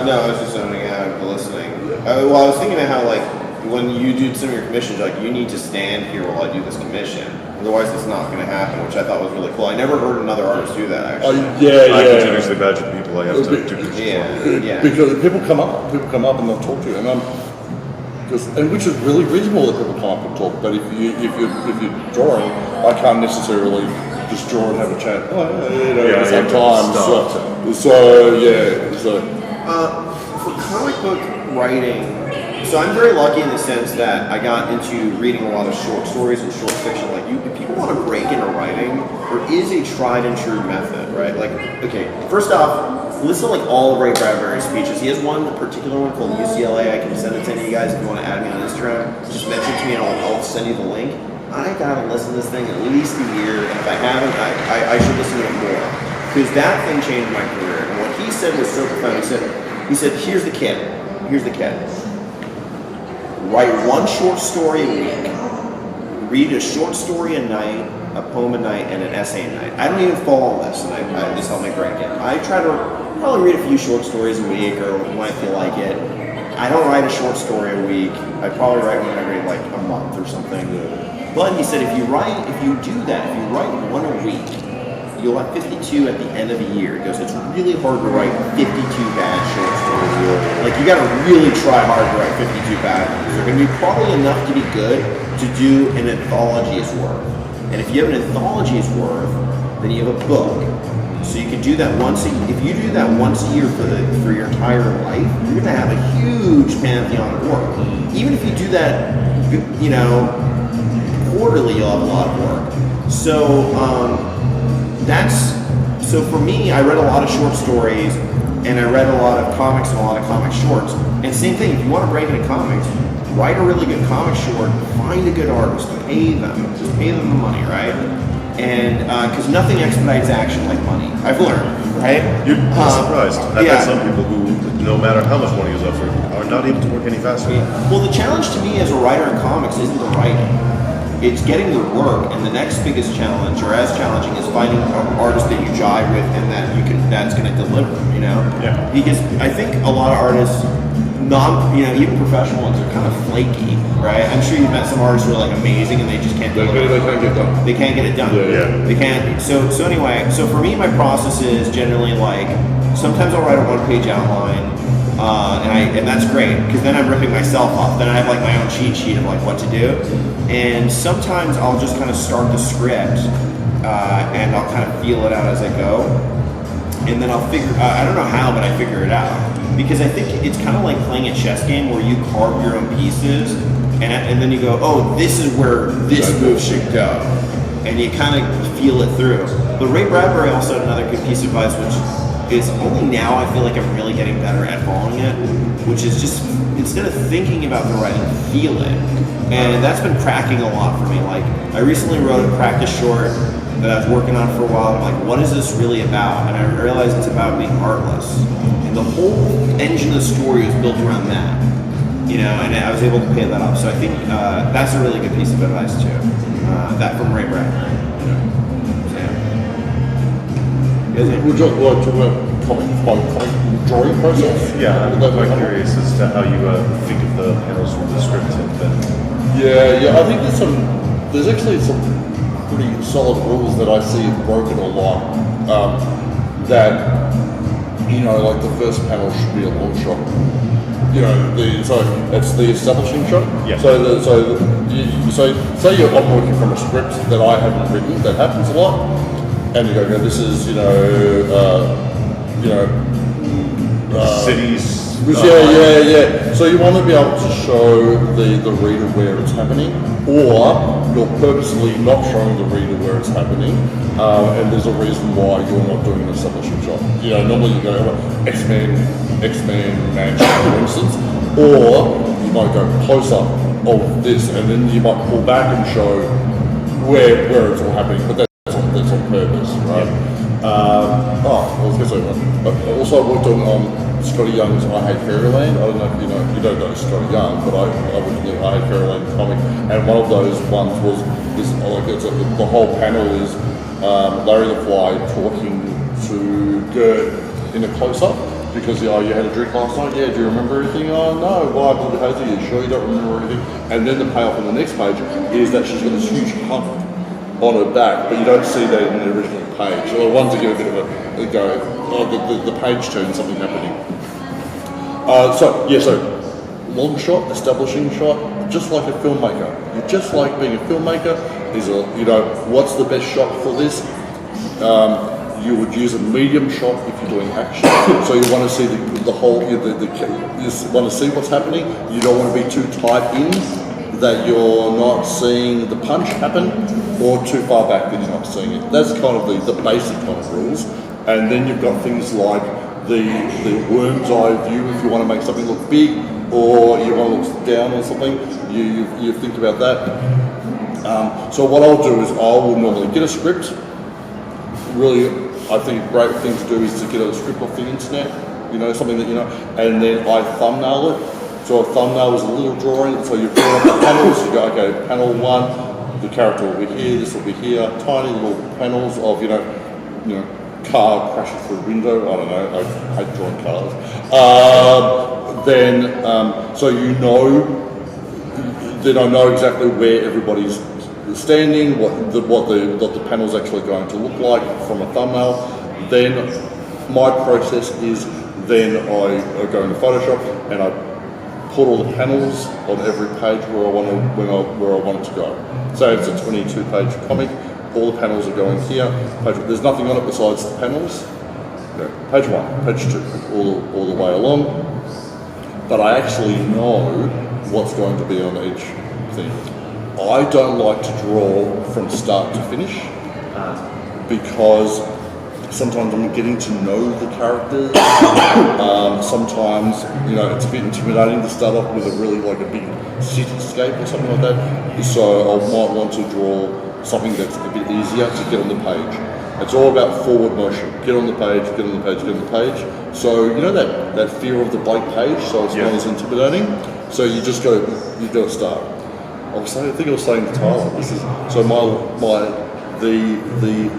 No, I was just zoning out, listening. Well, I was thinking of how like when you do some of your commissions, like you need to stand here while I do this commission. Otherwise, it's not going to happen, which I thought was really cool. I never heard another artist do that, actually. I continuously badge people I have to do commissions for. Yeah. Because people come up and they'll talk to you, and which is really reasonable that people come up and talk. But if you're drawing, I can't necessarily just draw and have a chat. At the same time. For comic book writing, so I'm very lucky in the sense that I got into reading a lot of short stories and short fiction. Like, if people want to break into writing, there is a tried and true method, right? Like, okay, first off, listen to like all of Ray Bradbury's speeches. He has one particular one called UCLA. I can send it to any of you guys if you want to add me on Instagram. Just mention it to me and I'll send you the link. I gotta listen to this thing at least a year, and if I haven't, I should listen to it more. Because that thing changed my career. And what he said was so profound. He said, here's the kit. Write one short story a week. Read a short story a night, a poem a night, and an essay a night. I don't even follow this, and I just help my brain get. I try to probably read a few short stories a week, or when I feel like it. I don't write a short story a week. I probably write one every like a month or something. But he said if you write one a week, you'll have 52 at the end of the year. He goes, it's really hard to write 52 bad short stories. Like, you gotta really try hard to write 52 bad ones. They're gonna be probably enough to be good to do an anthology's worth. And if you have an anthology's worth, then you have a book. So you can do that if you do that once a year for your entire life, you're gonna have a huge pantheon of work. Even if you do that, quarterly, you'll have a lot of work. So for me, I read a lot of short stories, and I read a lot of comics and a lot of comic shorts. And same thing, if you want to break into comics, write a really good comic short, find a good artist, pay them the money, right? And because nothing expedites action like money, I've learned, right? You're surprised. I've had some people who, no matter how much money is offered, are not able to work any faster. Well, the challenge to me as a writer in comics isn't the writing. It's getting the work, and the next biggest challenge, or as challenging, is finding an artist that you jive with and that's going to deliver. Yeah. Because I think a lot of artists, even professional ones, are kind of flaky, right? I'm sure you've met some artists who are like amazing and they just can't do it. They can't get done. They can't get it done. Yeah. They can't. So anyway, for me, my process is generally like sometimes I'll write a one-page outline. And that's great because then I'm ripping myself off. Then I have like my own cheat sheet of like what to do. And sometimes I'll just kind of start the script and I'll kind of feel it out as I go. And then I'll I don't know how, but I figure it out. Because I think it's kind of like playing a chess game where you carve your own pieces and then you go, oh, this is where this move should go. And you kind of feel it through. But Ray Bradbury also had another good piece of advice, which is only now I feel like I'm really getting better at following it, which is just instead of thinking about the writing, feel it. And that's been cracking a lot for me. Like, I recently wrote a practice short that I was working on for a while. I'm like, what is this really about? And I realized it's about being heartless. And the whole engine of the story is built around that. And I was able to pay that off. So I think that's a really good piece of advice too. That from Ray Bradbury. Would you like to talk about comic drawing process? Yeah, I'm quite curious as to how you think of the panels from the script and then. Yeah. I think there's actually some pretty solid rules that I see broken a lot. That like the first panel should be a long shot. So it's the establishing shot. Yeah. So say I'm working from a script that I haven't written. That happens a lot. And you go, this is, cities, Yeah. So you want to be able to show the reader where it's happening, or you're purposely not showing the reader where it's happening, and there's a reason why you're not doing an establishing shot. Normally you go X-Men Mansion, for instance, or you might go close up of this, and then you might pull back and show where it's all happening, but that's on purpose, right? I was going to say one. Also, I worked on Scotty Young's I Hate Fairyland. I don't know if you don't know Scotty Young, but I worked on the I Hate Fairyland comic, and one of those ones was this. The whole panel is Larry the Fly talking to Gert in a close-up. Because you had a drink last night, do you remember everything? Oh no, why? Are you sure you don't remember everything? And then the payoff on the next page is that she's got this huge hump on her back, but you don't see that in the original page. So the ones that give a bit of a go, the page turn, something happening. So long shot, establishing shot, just like a filmmaker. You're just like being a filmmaker. What's the best shot for this? You would use a medium shot if you're doing action. So you want to see the whole, you want to see what's happening. You don't want to be too tight in that you're not seeing the punch happen, or too far back that you're not seeing it. That's kind of the basic kind of rules. And then you've got things like the worm's eye view if you want to make something look big, or you want to look down or something. You think about that. So what I'll do is I will normally get a script. Really, I think a great thing to do is to get a script off the internet, something that and then I thumbnail it. So a thumbnail is a little drawing, so you fill up the panels, you go, okay, panel 1, the character will be here, this will be here, tiny little panels of, car crashing through a window, I don't know, I hate drawing cars. Then I know exactly where everybody's standing, what the panel's actually going to look like from a thumbnail. Then my process is then I go into Photoshop and I put all the panels on every page where I want it to go. So it's a 22-page comic. All the panels are going here. There's nothing on it besides the panels. Page 1, page 2, all the way along. But I actually know what's going to be on each thing. I don't like to draw from start to finish because sometimes I'm getting to know the characters. Sometimes, it's a bit intimidating to start off with a big cityscape or something like that. So I might want to draw something that's a bit easier to get on the page. It's all about forward motion. Get on the page, get on the page, get on the page. So that fear of the blank page, so it's not as intimidating. So you got to start. I think I was saying to Tyler, the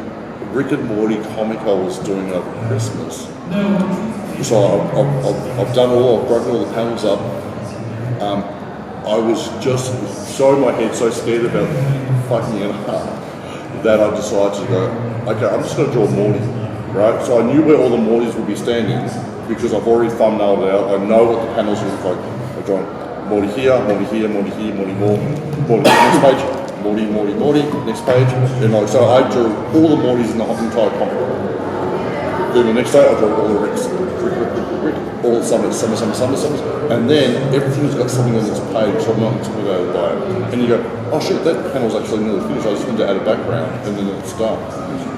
Rick and Morty comic I was doing over Christmas. So I've done I've broken all the panels up. I was just so in my head, so scared about fucking it up, that I decided to go, okay, I'm just going to draw Morty, right? So I knew where all the Mortys would be standing because I've already thumbnailed it out. I know what the panels look like. I'm drawing Morty here, Morty here, Morty here, Morty more, Morty next page, Morty, next page. So I drew all the Mortys in the entire comic. Then the next day I drew all the Ricks, Rick, all the Summers, and then everything's got something on this page, so I'm not intimidated by it. And you go, oh shit, that panel's actually nearly finished, I just need to add a background, and then it's done.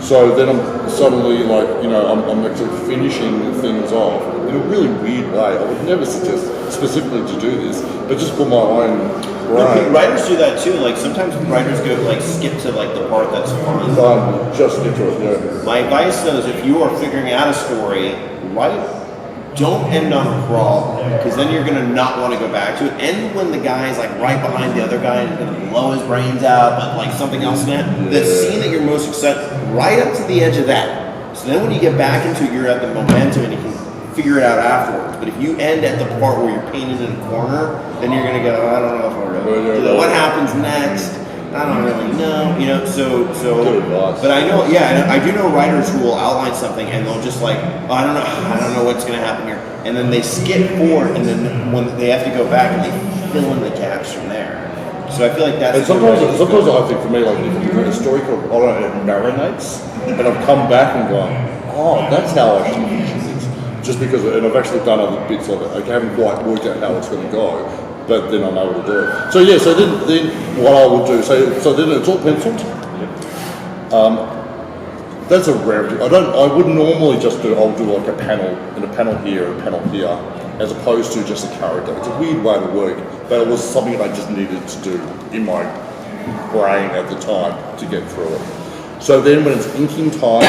So then I'm suddenly I'm actually finishing things off in a really weird way. I would never suggest specifically to do this, but just for my own brain. Writers do that too. Like sometimes writers go skip to the part that's fun. Just get to it. Yeah. My advice though is if you are figuring out a story, don't end on a crawl, because then you're gonna not want to go back to it. End when the guy is right behind the other guy and is gonna blow his brains out, but something else in it. The scene that you're most excited, right up to the edge of that. So then when you get back into it, you're at the momentum and you can figure it out afterwards. But if you end at the part where you're painted in a corner, then you're gonna go, I don't know if I'm really do that. What happens next? I don't really know, but I know, I do know writers who will outline something and they'll just I don't know what's going to happen here, and then they skip forward, and then when they have to go back and they fill in the gaps from there. So I feel like that's. And sometimes I think for me, if you've read a story called it marinates, and I've come back and gone, oh, that's how I should finish this. just because, and I've actually done other bits of it. I haven't quite worked out how it's going to go, but then I know what to do. So yeah, so then what I would do, so then it's all penciled. That's a rarity. I would normally just I'll do like a panel, and a panel here, and a panel here, as opposed to just a character. It's a weird way to work, but it was something I just needed to do in my brain at the time to get through it. So then when it's inking time,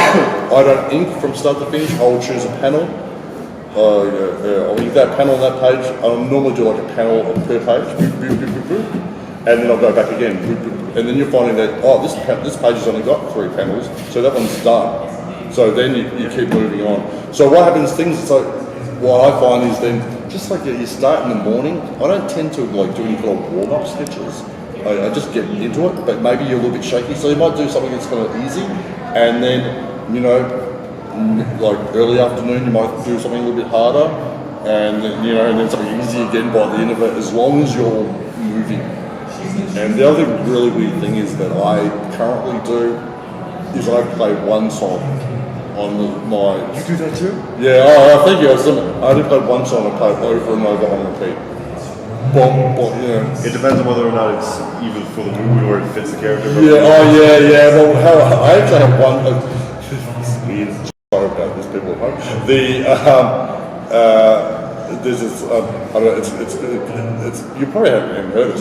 I don't ink from start to finish. I'll choose a panel. I'll ink that panel on that page. I'll normally do like a panel per page, and then I'll go back again. And then you're finding that, this page has only got 3 panels, so that one's done. So then you keep moving on. So what happens, what I find is then, just like you start in the morning, I don't tend to like do any kind of warm-up sketches. I just get into it, but maybe you're a little bit shaky, so you might do something that's kind of easy, and then, like early afternoon, you might do something a little bit harder, and then, and then something easy again by the end of it, as long as you're moving. And the other really weird thing is that I currently do is I play one song on my... You do that too? Yeah, I think I only played one song, I play it over and over on repeat. It depends on whether or not it's even for the movie or it fits the character. Yeah. Well, I actually have one... It's weird. Sorry about this, people at home. There's this, I don't know, it's you probably haven't heard it.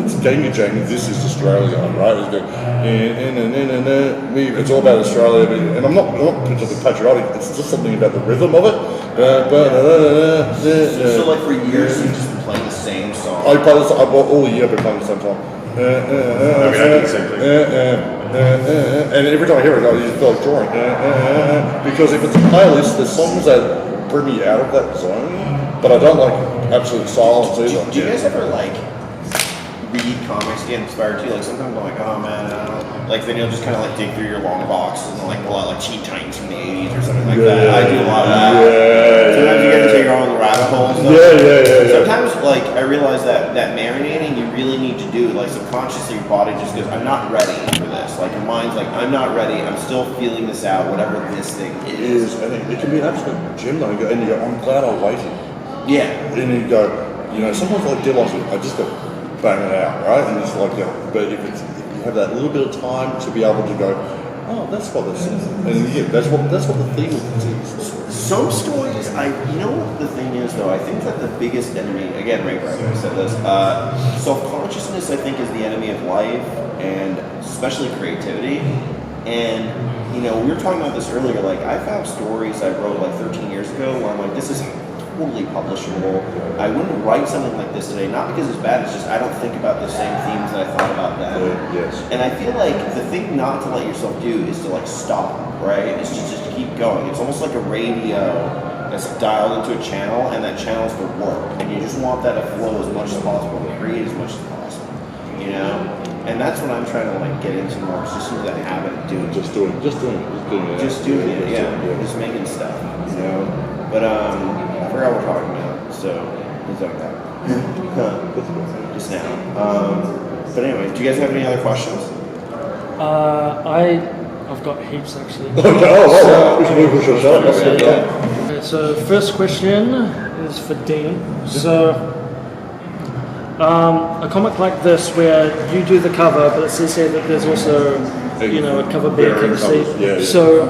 It's Gangy Jang, This Is Australia, right? It's all about Australia, and I'm not particularly patriotic, it's just something about the rhythm of it. So like for years you've just been playing the same song? I play this, all year I've been playing the same song. I do the same thing. And every time I hear it, I just feel like drawing. Because if it's a playlist, there's songs that bring me out of that zone. But I don't like absolute silence either. Do you guys ever like read comics, get inspired too? Like sometimes I'm like, oh man, I don't know. Like then you'll just kind of like dig through your long boxes and like pull out like Teen Titans from the 80s or something like that. I do a lot of that. Sometimes you get into your own rabbit holes. Yeah. Sometimes like I realize that marinating you really need to do. Like subconsciously your body just goes, I'm not ready for this. Like your mind's like, I'm not ready. I'm still feeling this out, whatever this thing is. And it can be an absolute gem though. And you go, I'm glad I waited. Yeah. And you go, sometimes like deadlines, I just got to bang it out, right? And it's like, but if you have that little bit of time to be able to go, oh, that's what this is. And yeah, that's what the theme of this is. Some stories, what the thing is though, I think that the biggest enemy, again, Ray Bradbury said this, self-consciousness I think is the enemy of life, and especially creativity. And, we were talking about this earlier, like I found stories I wrote like 13 years ago where I'm like, this is totally publishable. I wouldn't write something like this today, not because it's bad, it's just I don't think about the same themes that I thought about then. Yes. And I feel like the thing not to let yourself do is to like stop, right? It's just to keep going. It's almost like a radio that's dialed into a channel, and that channel's the work. And you just want that to flow as much as possible, and create as much as possible, And that's what I'm trying to like get into more, just into that habit of doing. Just doing it. Just doing it, just making stuff, But I forgot what we're talking about, so it's like that. Just now. But anyway, do you guys have any other questions? I've got heaps actually. Okay, so first question is for Dean. So a comic like this where you do the cover, but it says here that there's also a cover bear can see. So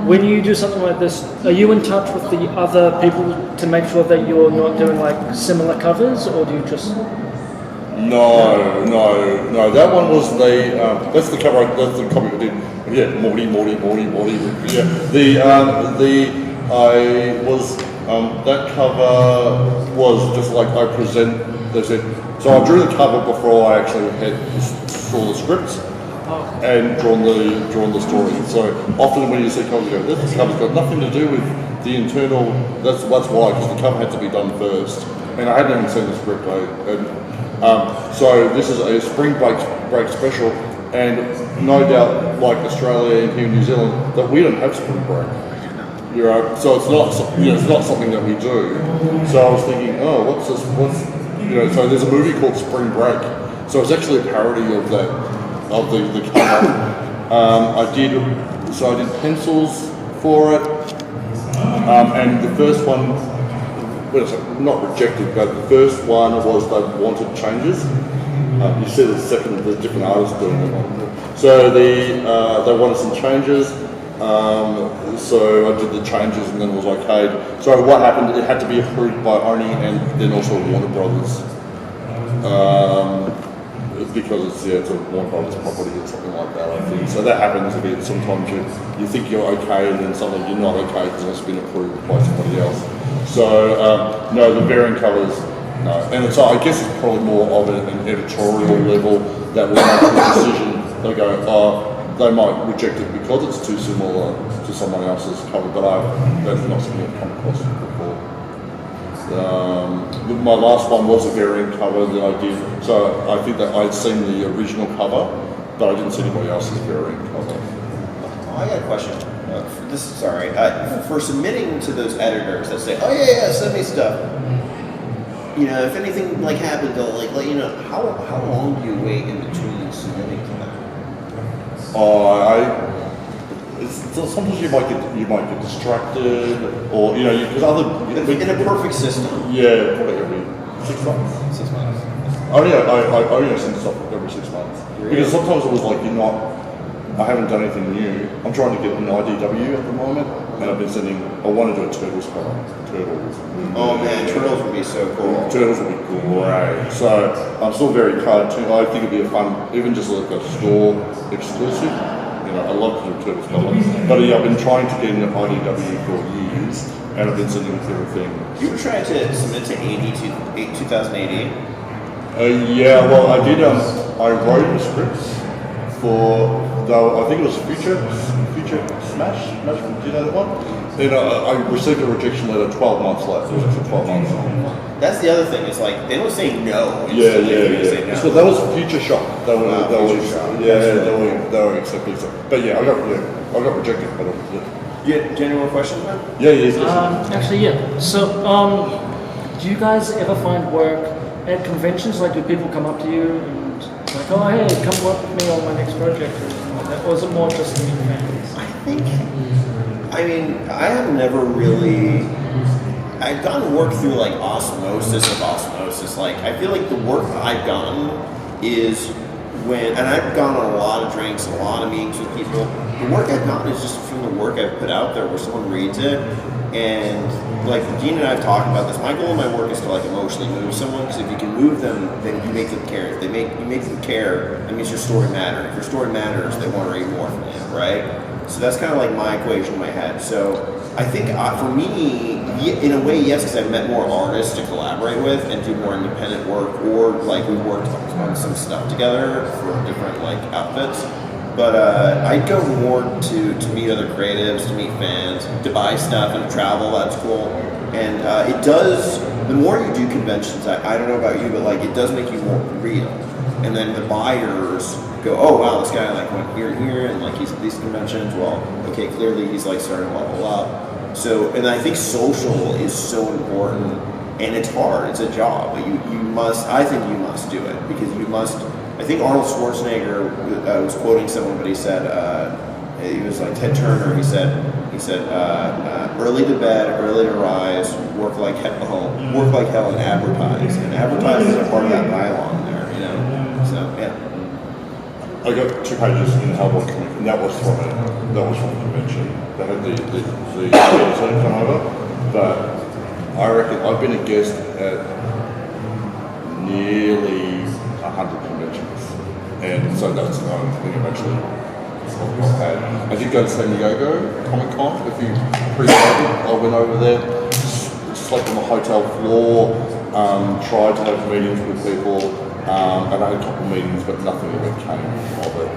when you do something like this, are you in touch with the other people to make sure that you're not doing like similar covers, or do you just? No. That one was that's the cover. That's the copy I did. Yeah, Morty. Yeah. That cover was just like I present. They said so. I drew the cover before I actually saw the scripts. And drawn the story. So often when you see covers, you go, this cover's got nothing to do with the internal. That's why, because the cover had to be done first. And I hadn't even seen the script. So this is a spring break special, and no doubt, like Australia and here in New Zealand, that we don't have spring break. So it's not something that we do. So I was thinking, what's this? So there's a movie called Spring Break. So it's actually a parody of that. Of the cover. I did pencils for it. And the first one, well, not rejected, but the first one was they wanted changes. You see the different artists doing it. So they wanted some changes. So I did the changes and then it was okayed. So what happened? It had to be approved by Oni and then also Warner Brothers. Because it's a Warner Brothers property or something like that, I think. So that happens a bit. Sometimes you think you're okay and then suddenly you're not okay because it's been approved by somebody else. So no, the variant covers, no. And so I guess it's probably more of an editorial level that will make the decision. They go, they might reject it because it's too similar to someone else's cover, but that's not something I've come across before. My last one was a variant cover that I did, so I think that I'd seen the original cover, but I didn't see anybody else's variant cover. Oh, I got a question. For submitting to those editors that say, "Oh yeah, send me stuff." You know, if anything like happened, they'll like let you know. How long do you wait in between submitting to them? Sometimes you might get distracted, or because other In a perfect system. Yeah, probably every 6 months. 6 months. I only send stuff every 6 months because sometimes it was like I haven't done anything new. I'm trying to get an IDW at the moment, and I've been sending. I want to do a Turtles cover. Turtles. Oh man, Turtles would be so cool. Turtles would be great. So I'm still very cartoon. I think it'd be a fun, even just like a store exclusive. I love to do Turtles cover, but I've been trying to get an IDW for years, and I've been sending everything. You were trying to submit to 2080? Yeah, well, I did. I wrote the scripts for, I think it was Future Smash. Do you know that one? And I received a rejection letter 12 months later. It was actually 12 months. That's the other thing. It's like they don't say no. Yeah. Say no. So that was Future Shock. They were accepting stuff. But yeah, I got rejected. But Do you have any more questions, man? Yeah. Actually, yeah. So, do you guys ever find work at conventions? Like, do people come up to you and like, oh, hey, come work with me on my next project or something like that? Or is it more just in fans? I have never really. I've gotten work through like osmosis. Like, I feel like the work I've gotten is and I've gone on a lot of drinks, a lot of meetings with people. The work I've gotten is just from the work I've put out there where someone reads it. And like Dean and I have talked about this, my goal in my work is to like emotionally move someone, because if you can move them, then you make them care. If you make them care, that means your story matters. If your story matters, they want to read more from you, right? So that's kind of like my equation in my head. So I think for me, in a way, yes, because I've met more artists to collaborate with and do more independent work, or like we worked on some stuff together for different like outfits. But I'd go more to meet other creatives, to meet fans, to buy stuff and travel. That's cool. And it does. The more you do conventions, I don't know about you, but like it does make you more real. And then the buyers go, oh wow, this guy like went here and here, and like he's at these conventions. Well, okay, clearly he's like starting to level up. So, and I think social is so important, and it's hard. It's a job, but you must. I think you must do it, because you must. I think Arnold Schwarzenegger was quoting someone, but he said he was like Ted Turner. He said early to bed, early to rise, work like hell, and advertise. And advertising is a part of that dialogue there, So yeah. I got 2 pages in the Hellboy comic, and that was from a convention. They had the team come over, but I reckon I've been a guest at nearly 100 conventions, and so that's the only thing I've actually had. I did go to San Diego Comic Con a few pre-COVID. I went over there, slept on the hotel floor, tried to have meetings with people, and I had a couple of meetings, but nothing ever came of it.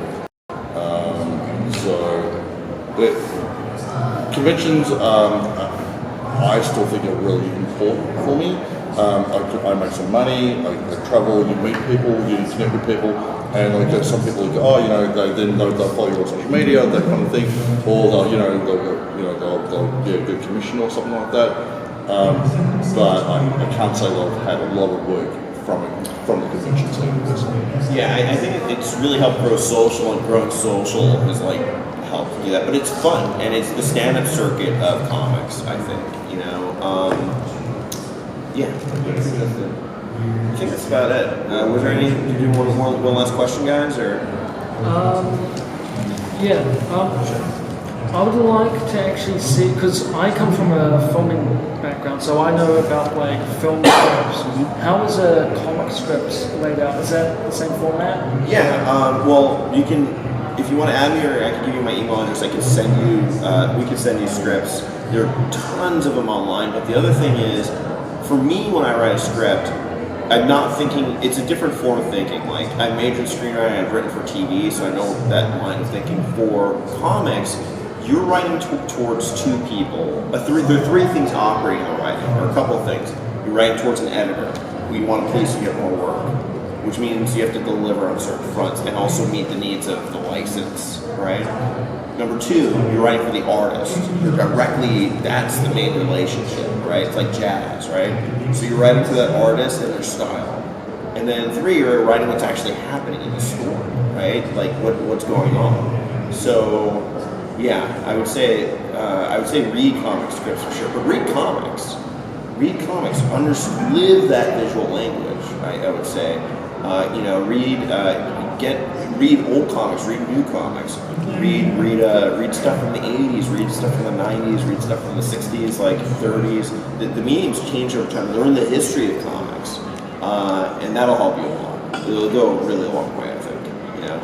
Conventions, I still think are really important for me. I make some money, I travel, you meet people, you connect with people, and like there's some people who go, they'll follow you on social media, that kind of thing, or they'll get a commission or something like that. But I can't say that I've had a lot of work from the convention team. Yeah, I think it's really helped grow social, and growing social is like help to do that. But it's fun, and it's the stand-up circuit of comics, I think, you know. Yeah, I think that's about it. Was there any, did you do one last question, guys, or? Yeah. I would like to actually see, because I come from a filming background, so I know about like film scripts. How is a comic script laid out? Is that the same format? Yeah. Well, you can, if you want to add me, or I can give you my email address. I can send you. We can send you scripts. There are tons of them online. But the other thing is, for me, when I write a script, I'm not thinking. It's a different form of thinking. Like I majored in screenwriting. I've written for TV, so I know that line of thinking. For comics, you're writing towards two people. There are three things operating in writing, or a couple of things. You're writing towards an editor. We want a place to get more work, which means you have to deliver on certain fronts and also meet the needs of the license, right? Number two, you're writing for the artist. You're directly, that's the main relationship, right? It's like jazz, right? So you're writing to that artist and their style. And then three, you're writing what's actually happening in the story, right? Like what's going on. So, yeah, I would say read comic scripts for sure, but read comics, live that visual language. I would say, you know, read old comics, read new comics, read stuff from the '80s, read stuff from the '90s, read stuff from the '60s, like '30s. The mediums change over time. Learn the history of comics, and that'll help you a lot. It'll go a really long way, I think.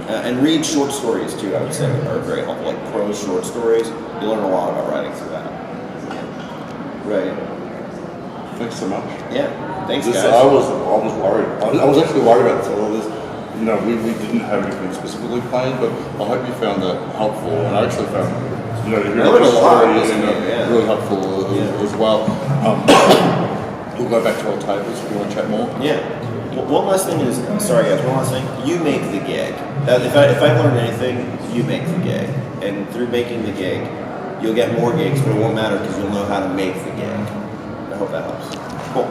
And read short stories too. I would say are very helpful, like prose short stories. You learn a lot about writing through that. Right. Thanks so much. Yeah. Thanks, guys. I was worried. I was actually worried about some of this. You know, we didn't have anything specifically planned, but I hope you found that helpful. And I actually found, you know, hearing the story really helpful as well. We'll go back to our tables if you want to chat more. Yeah. One last thing is, sorry guys, one last thing. You make the gig. If I learned anything, you make the gig. And through making the gig, you'll get more gigs, but it won't matter because you'll know how to make the gig. I hope that helps. Cool.